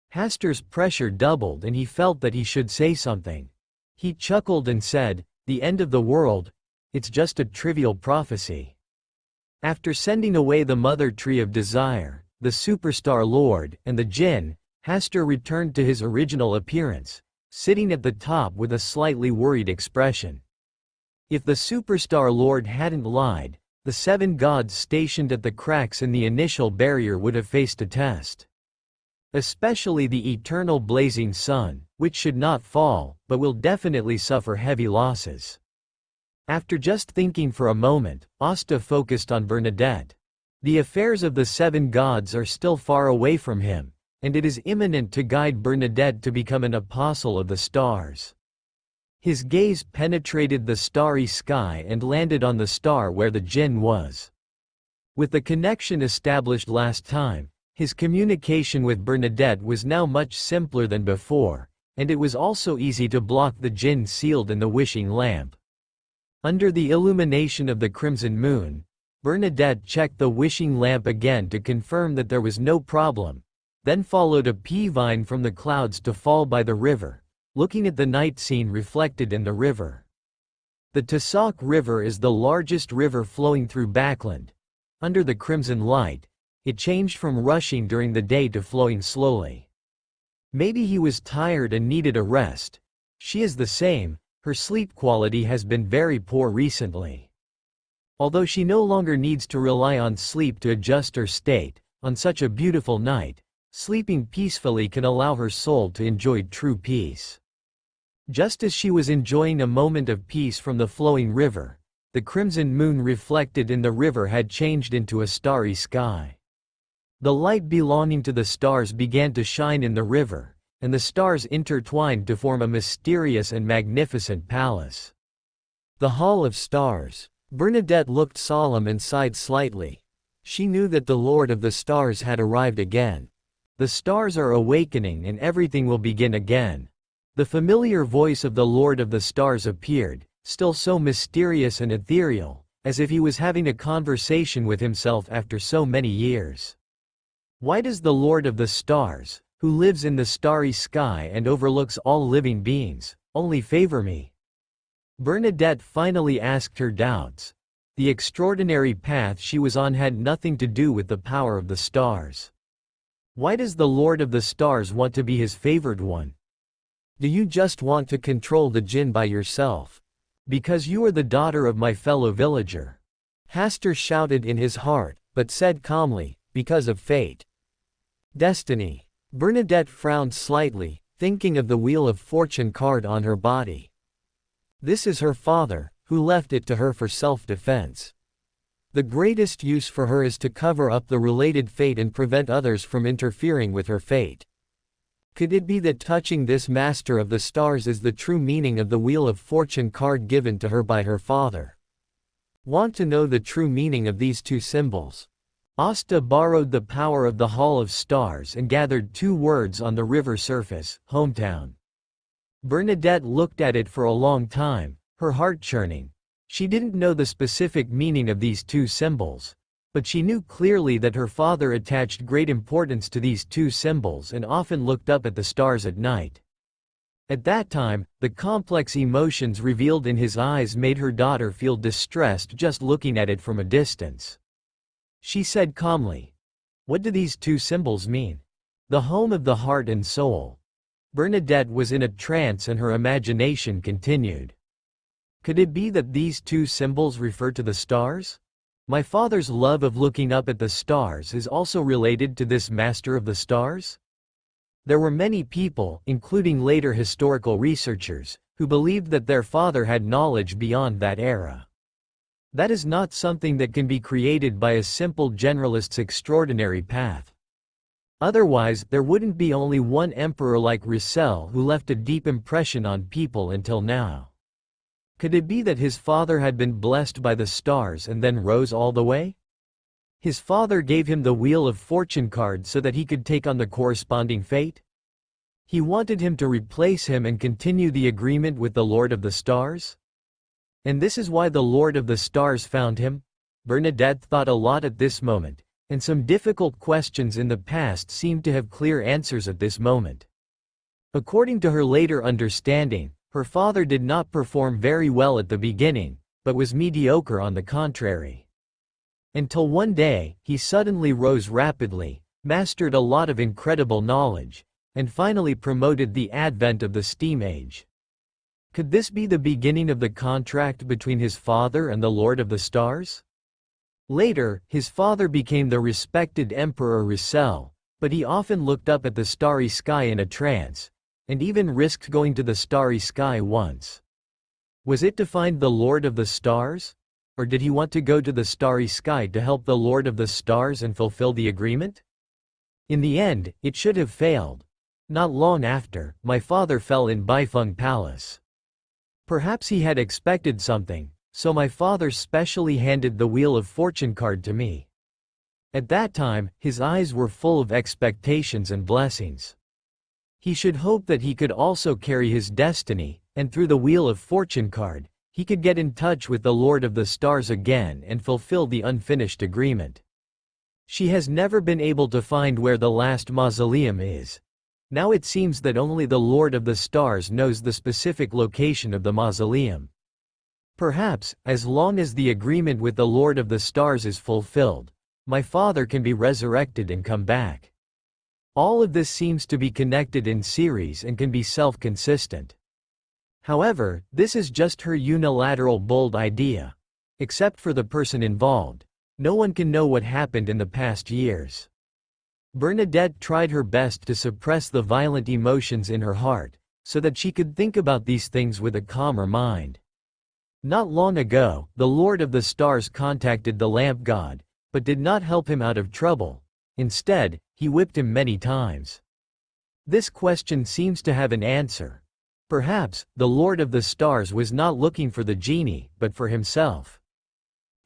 Hasta's pressure doubled and he felt that he should say something. He chuckled and said, the end of the world? It's just a trivial prophecy. After sending away the Mother Tree of Desire, the Superstar Lord, and the Jinn, Hasta returned to his original appearance. sitting at the top with a slightly worried expression. If the superstar lord hadn't lied, the 7 gods stationed at the cracks in the initial barrier would have faced a test. Especially the eternal blazing sun, which should not fall, but will definitely suffer heavy losses. After just thinking for a moment, Asta focused on Bernadette. The affairs of the 7 gods are still far away from him, and it is imminent to guide Bernadette to become an apostle of the stars. His gaze penetrated the starry sky and landed on the star where the jinn was. With the connection established last time, his communication with Bernadette was now much simpler than before, and it was also easy to block the jinn sealed in the wishing lamp. Under the illumination of the crimson moon, Bernadette checked the wishing lamp again to confirm that there was no problem, then followed a pea vine from the clouds to fall by the river, looking at the night scene reflected in the river. The Tussock River is the largest river flowing through Backland. Under the crimson light, it changed from rushing during the day to flowing slowly. Maybe he was tired and needed a rest. She is the same, her sleep quality has been very poor recently. Although she no longer needs to rely on sleep to adjust her state, on such a beautiful night, sleeping peacefully can allow her soul to enjoy true peace. Just as she was enjoying a moment of peace from the flowing river, the crimson moon reflected in the river had changed into a starry sky. The light belonging to the stars began to shine in the river, and the stars intertwined to form a mysterious and magnificent palace. The Hall of Stars. Bernadette looked solemn and sighed slightly. She knew that the Lord of the Stars had arrived again. The stars are awakening and everything will begin again. The familiar voice of the Lord of the Stars appeared, still so mysterious and ethereal, as if he was having a conversation with himself after so many years. Why does the Lord of the Stars, who lives in the starry sky and overlooks all living beings, only favor me? Bernadette finally asked her doubts. The extraordinary path she was on had nothing to do with the power of the stars. Why does the Lord of the Stars want to be his favored one? Do you just want to control the jinn by yourself? Because you are the daughter of my fellow villager. Hastur shouted in his heart, but said calmly, because of fate. Destiny. Bernadette frowned slightly, thinking of the Wheel of Fortune card on her body. This is her father, who left it to her for self-defense. The greatest use for her is to cover up the related fate and prevent others from interfering with her fate. Could it be that touching this master of the stars is the true meaning of the Wheel of Fortune card given to her by her father? Want to know the true meaning of these 2 symbols? Asta borrowed the power of the Hall of Stars and gathered 2 words on the river surface, hometown. Bernadette looked at it for a long time, her heart churning. She didn't know the specific meaning of these 2 symbols, but she knew clearly that her father attached great importance to these 2 symbols and often looked up at the stars at night. At that time, the complex emotions revealed in his eyes made her daughter feel distressed just looking at it from a distance. She said calmly, "What do these 2 symbols mean?" The home of the heart and soul. Bernadette was in a trance and her imagination continued. Could it be that these 2 symbols refer to the stars? My father's love of looking up at the stars is also related to this master of the stars? There were many people, including later historical researchers, who believed that their father had knowledge beyond that era. That is not something that can be created by a simple generalist's extraordinary path. Otherwise, there wouldn't be only one emperor like Roussel who left a deep impression on people until now. Could it be that his father had been blessed by the stars and then rose all the way? His father gave him the Wheel of Fortune card so that he could take on the corresponding fate? He wanted him to replace him and continue the agreement with the Lord of the Stars? And this is why the Lord of the Stars found him? Bernadette thought a lot at this moment, and some difficult questions in the past seemed to have clear answers at this moment. According to her later understanding, her father did not perform very well at the beginning, but was mediocre on the contrary. Until one day, he suddenly rose rapidly, mastered a lot of incredible knowledge, and finally promoted the advent of the steam age. Could this be the beginning of the contract between his father and the Lord of the Stars? Later, his father became the respected Emperor Roussel, but he often looked up at the starry sky in a trance, and even risked going to the starry sky once. Was it to find the Lord of the Stars? Or did he want to go to the starry sky to help the Lord of the Stars and fulfill the agreement? In the end, it should have failed. Not long after, my father fell in Baifeng Palace. Perhaps he had expected something, so my father specially handed the Wheel of Fortune card to me. At that time, his eyes were full of expectations and blessings. He should hope that he could also carry his destiny, and through the Wheel of Fortune card, he could get in touch with the Lord of the Stars again and fulfill the unfinished agreement. She has never been able to find where the last mausoleum is. Now it seems that only the Lord of the Stars knows the specific location of the mausoleum. Perhaps, as long as the agreement with the Lord of the Stars is fulfilled, my father can be resurrected and come back. All of this seems to be connected in series and can be self-consistent. However, this is just her unilateral bold idea. Except for the person involved, no one can know what happened in the past years. Bernadette tried her best to suppress the violent emotions in her heart, so that she could think about these things with a calmer mind. Not long ago, the Lord of the Stars contacted the lamp god, but did not help him out of trouble. Instead, he whipped him many times. This question seems to have an answer. Perhaps, the Lord of the Stars was not looking for the genie, but for himself.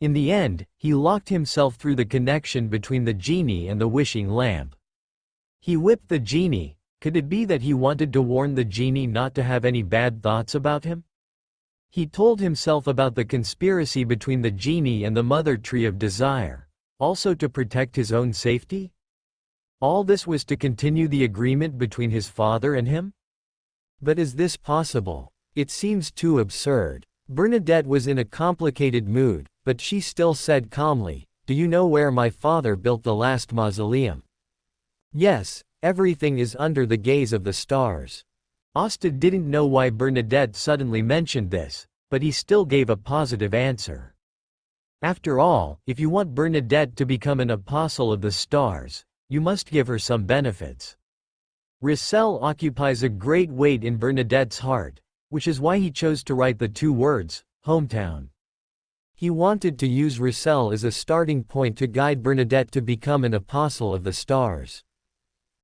In the end, he locked himself through the connection between the genie and the wishing lamp. He whipped the genie. Could it be that he wanted to warn the genie not to have any bad thoughts about him? He told himself about the conspiracy between the genie and the mother tree of desire, also to protect his own safety? All this was to continue the agreement between his father and him? But is this possible? It seems too absurd. Bernadette was in a complicated mood, but she still said calmly, "Do you know where my father built the last mausoleum?" "Yes, everything is under the gaze of the stars." Asta didn't know why Bernadette suddenly mentioned this, but he still gave a positive answer. After all, if you want Bernadette to become an apostle of the stars, you must give her some benefits. Roussel occupies a great weight in Bernadette's heart, which is why he chose to write the two words, hometown. He wanted to use Roussel as a starting point to guide Bernadette to become an apostle of the stars.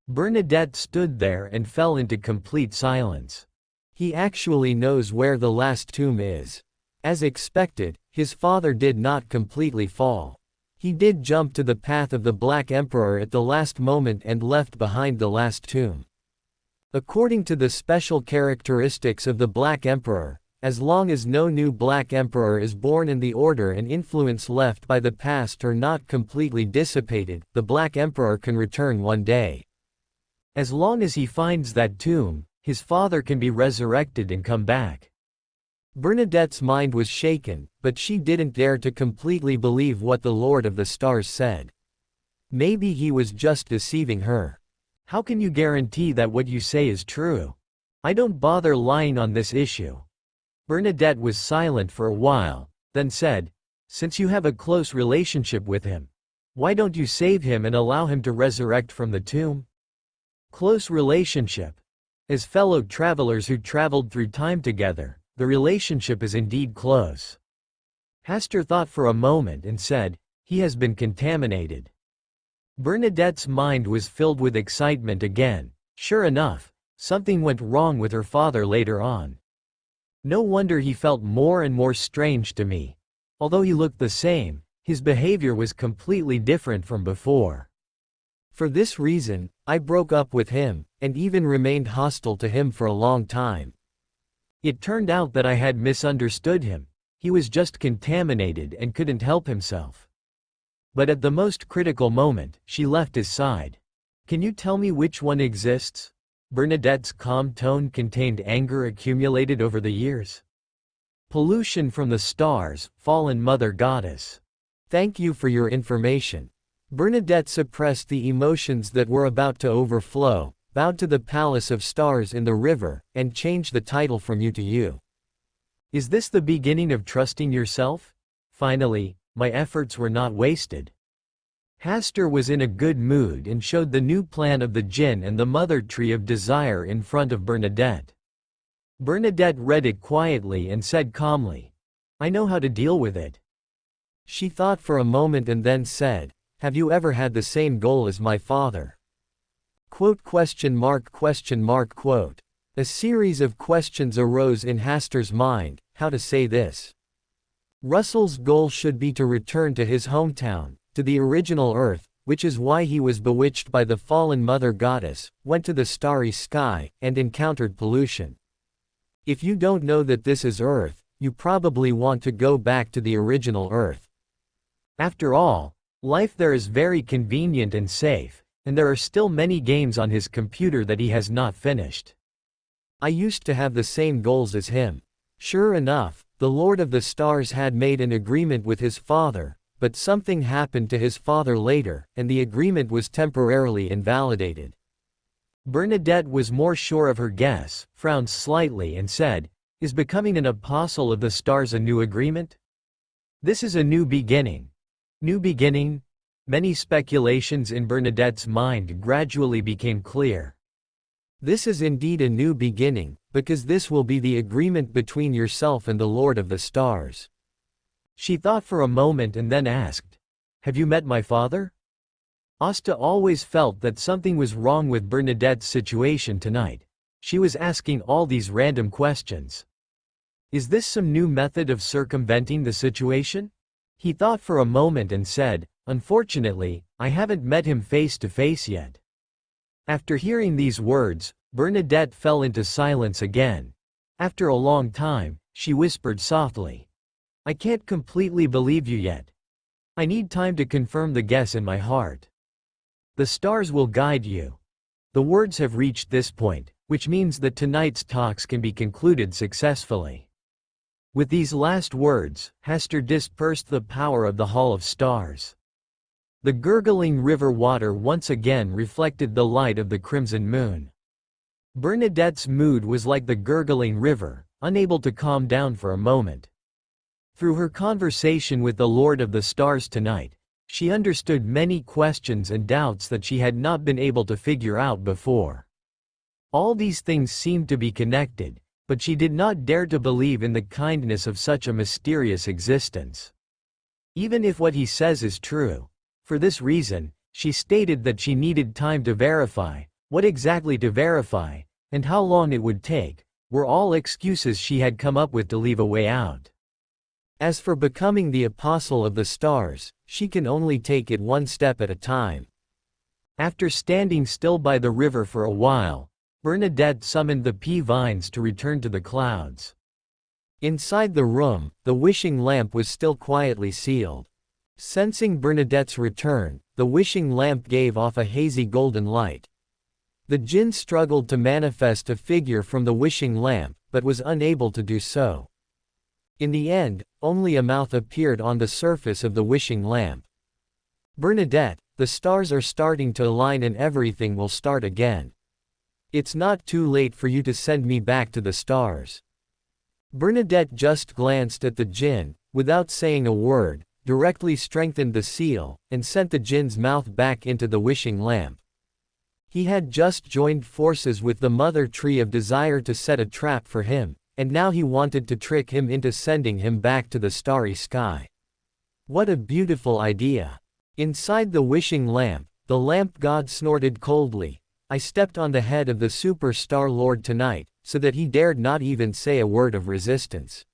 Bernadette stood there and fell into complete silence. He actually knows where the last tomb is. As expected, his father did not completely fall. He did jump to the path of the Black Emperor at the last moment and left behind the last tomb. According to the special characteristics of the Black Emperor, as long as no new Black Emperor is born and the order and influence left by the past are not completely dissipated, the Black Emperor can return one day. As long as he finds that tomb, his father can be resurrected and come back. Bernadette's mind was shaken, but she didn't dare to completely believe what the Lord of the Stars said. Maybe he was just deceiving her. How can you guarantee that what you say is true? I don't bother lying on this issue. Bernadette was silent for a while, then said, "Since you have a close relationship with him, why don't you save him and allow him to resurrect from the tomb?" Close relationship. As fellow travelers who traveled through time together, the relationship is indeed close. Hastur thought for a moment and said, "He has been contaminated." Bernadette's mind was filled with excitement again. Sure enough, something went wrong with her father later on. No wonder he felt more and more strange to me. Although he looked the same, his behavior was completely different from before. For this reason, I broke up with him, and even remained hostile to him for a long time. It turned out that I had misunderstood him. He was just contaminated and couldn't help himself. But at the most critical moment, she left his side. Can you tell me which one exists? Bernadette's calm tone contained anger accumulated over the years. Pollution from the stars, fallen mother goddess. Thank you for your information. Bernadette suppressed the emotions that were about to overflow, bowed to the palace of stars in the river, and changed the title from you to you. Is this the beginning of trusting yourself? Finally, my efforts were not wasted. Hastur was in a good mood and showed the new plan of the Jinn and the Mother Tree of Desire in front of Bernadette. Bernadette read it quietly and said calmly, "I know how to deal with it." She thought for a moment and then said, "Have you ever had the same goal as my father?" Quote. A series of questions arose in Hastur's mind, how to say this. Russell's goal should be to return to his hometown, to the original Earth, which is why he was bewitched by the fallen Mother Goddess, went to the starry sky, and encountered pollution. If you don't know that this is Earth, you probably want to go back to the original Earth. After all, life there is very convenient and safe, and there are still many games on his computer that he has not finished. I used to have the same goals as him. Sure enough, the Lord of the Stars had made an agreement with his father, but something happened to his father later, and the agreement was temporarily invalidated. Bernadette was more sure of her guess, frowned slightly and said, "Is becoming an apostle of the stars a new agreement? This is a new beginning." New beginning? Many speculations in Bernadette's mind gradually became clear. This is indeed a new beginning, because this will be the agreement between yourself and the Lord of the Stars. She thought for a moment and then asked, "Have you met my father?" Asta always felt that something was wrong with Bernadette's situation tonight. She was asking all these random questions. Is this some new method of circumventing the situation? He thought for a moment and said, "Unfortunately, I haven't met him face to face yet." After hearing these words, Bernadette fell into silence again. After a long time, she whispered softly, "I can't completely believe you yet. I need time to confirm the guess in my heart. The stars will guide you." The words have reached this point, which means that tonight's talks can be concluded successfully. With these last words, Hastur dispersed the power of the Hall of Stars. The gurgling river water once again reflected the light of the crimson moon. Bernadette's mood was like the gurgling river, unable to calm down for a moment. Through her conversation with the Lord of the Stars tonight, she understood many questions and doubts that she had not been able to figure out before. All these things seemed to be connected, but she did not dare to believe in the kindness of such a mysterious existence. Even if what he says is true. For this reason, she stated that she needed time to verify, what exactly to verify, and how long it would take, were all excuses she had come up with to leave a way out. As for becoming the apostle of the stars, she can only take it one step at a time. After standing still by the river for a while, Bernadette summoned the pea vines to return to the clouds. Inside the room, the wishing lamp was still quietly sealed. Sensing Bernadette's return, the wishing lamp gave off a hazy golden light. The jinn struggled to manifest a figure from the wishing lamp, but was unable to do so. In the end, only a mouth appeared on the surface of the wishing lamp. "Bernadette, the stars are starting to align and everything will start again. It's not too late for you to send me back to the stars." Bernadette just glanced at the jinn, without saying a word, directly strengthened the seal, and sent the jinn's mouth back into the wishing lamp. He had just joined forces with the Mother Tree of Desire to set a trap for him, and now he wanted to trick him into sending him back to the starry sky. What a beautiful idea! Inside the wishing lamp, the lamp god snorted coldly. "I stepped on the head of the superstar lord tonight, so that he dared not even say a word of resistance."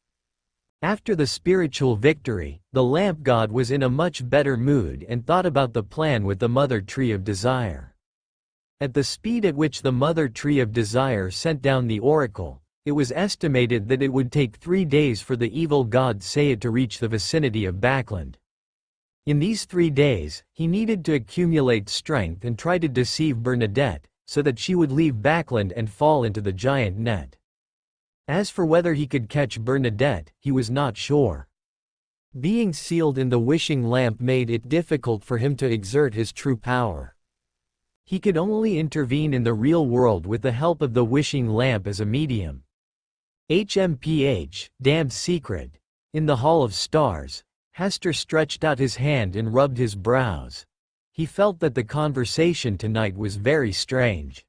After the spiritual victory, the lamp god was in a much better mood and thought about the plan with the Mother Tree of Desire. At the speed at which the Mother Tree of Desire sent down the oracle, it was estimated that it would take 3 days for the evil god Sayed to reach the vicinity of Backland. In these 3 days, he needed to accumulate strength and try to deceive Bernadette, so that she would leave Backland and fall into the giant net. As for whether he could catch Bernadette, he was not sure. Being sealed in the wishing lamp made it difficult for him to exert his true power. He could only intervene in the real world with the help of the wishing lamp as a medium. HMPH, damned secret. In the Hall of Stars, Hasta stretched out his hand and rubbed his brows. He felt that the conversation tonight was very strange.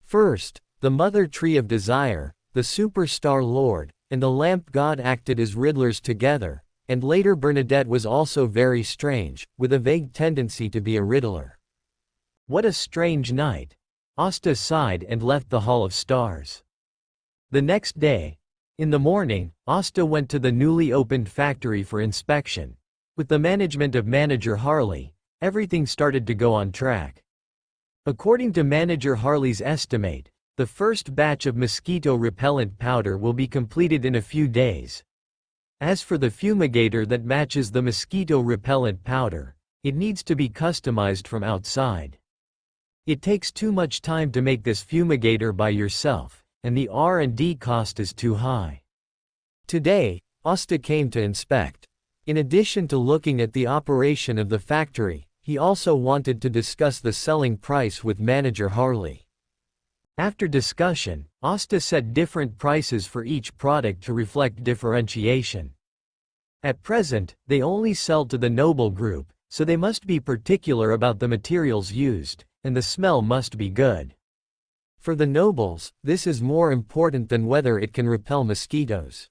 First, the Mother Tree of Desire, the Superstar Lord, and the Lamp God acted as riddlers together, and later Bernadette was also very strange, with a vague tendency to be a riddler. What a strange night. Hasta sighed and left the Hall of Stars. The next day, in the morning, Hasta went to the newly opened factory for inspection. With the management of Manager Harley, everything started to go on track. According to Manager Harley's estimate, the first batch of mosquito repellent powder will be completed in a few days. As for the fumigator that matches the mosquito repellent powder, it needs to be customized from outside. It takes too much time to make this fumigator by yourself, and the R&D cost is too high. Today, Hasta came to inspect. In addition to looking at the operation of the factory, he also wanted to discuss the selling price with Manager Harley. After discussion, Hasta set different prices for each product to reflect differentiation. At present, they only sell to the noble group, so they must be particular about the materials used, and the smell must be good. For the nobles, this is more important than whether it can repel mosquitoes.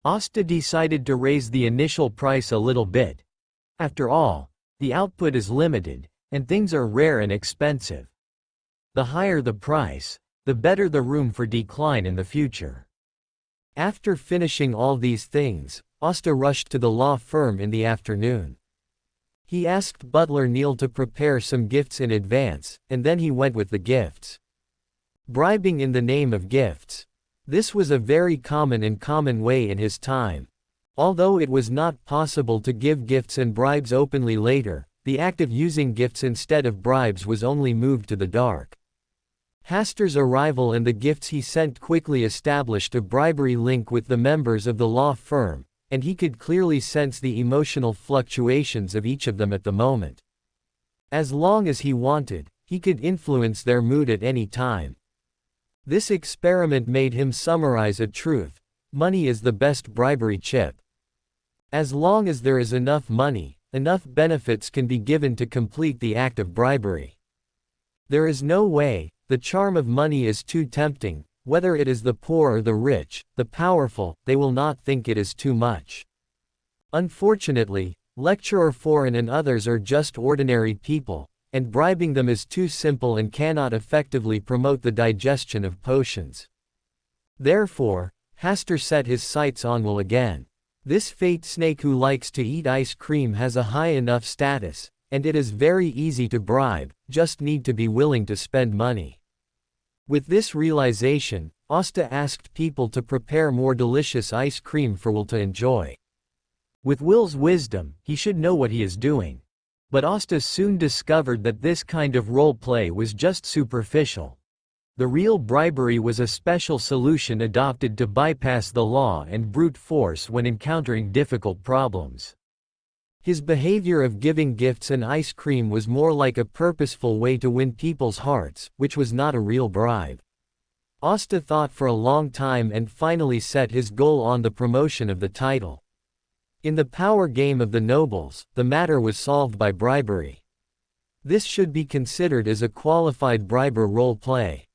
Hasta decided to raise the initial price a little bit. After all, the output is limited, and things are rare and expensive. The higher the price, the better the room for decline in the future. After finishing all these things, Hasta rushed to the law firm in the afternoon. He asked Butler Neil to prepare some gifts in advance, and then he went with the gifts. Bribing in the name of gifts. This was a very common way in his time. Although it was not possible to give gifts and bribes openly later, the act of using gifts instead of bribes was only moved to the dark. Hasta's arrival and the gifts he sent quickly established a bribery link with the members of the law firm, and he could clearly sense the emotional fluctuations of each of them at the moment. As long as he wanted, he could influence their mood at any time. This experiment made him summarize a truth: money is the best bribery chip. As long as there is enough money, enough benefits can be given to complete the act of bribery. There is no way, the charm of money is too tempting. Whether it is the poor or the rich, the powerful, they will not think it is too much. Unfortunately, Lecturer Foreign and others are just ordinary people, and bribing them is too simple and cannot effectively promote the digestion of potions. Therefore, Hasta set his sights on Will again. This fate snake who likes to eat ice cream has a high enough status, and it is very easy to bribe, just need to be willing to spend money. With this realization, Hasta asked people to prepare more delicious ice cream for Will to enjoy. With Will's wisdom, he should know what he is doing. But Hasta soon discovered that this kind of role play was just superficial. The real bribery was a special solution adopted to bypass the law and brute force when encountering difficult problems. His behavior of giving gifts and ice cream was more like a purposeful way to win people's hearts, which was not a real bribe. Hasta thought for a long time and finally set his goal on the promotion of the title. In the power game of the nobles, the matter was solved by bribery. This should be considered as a qualified briber role play.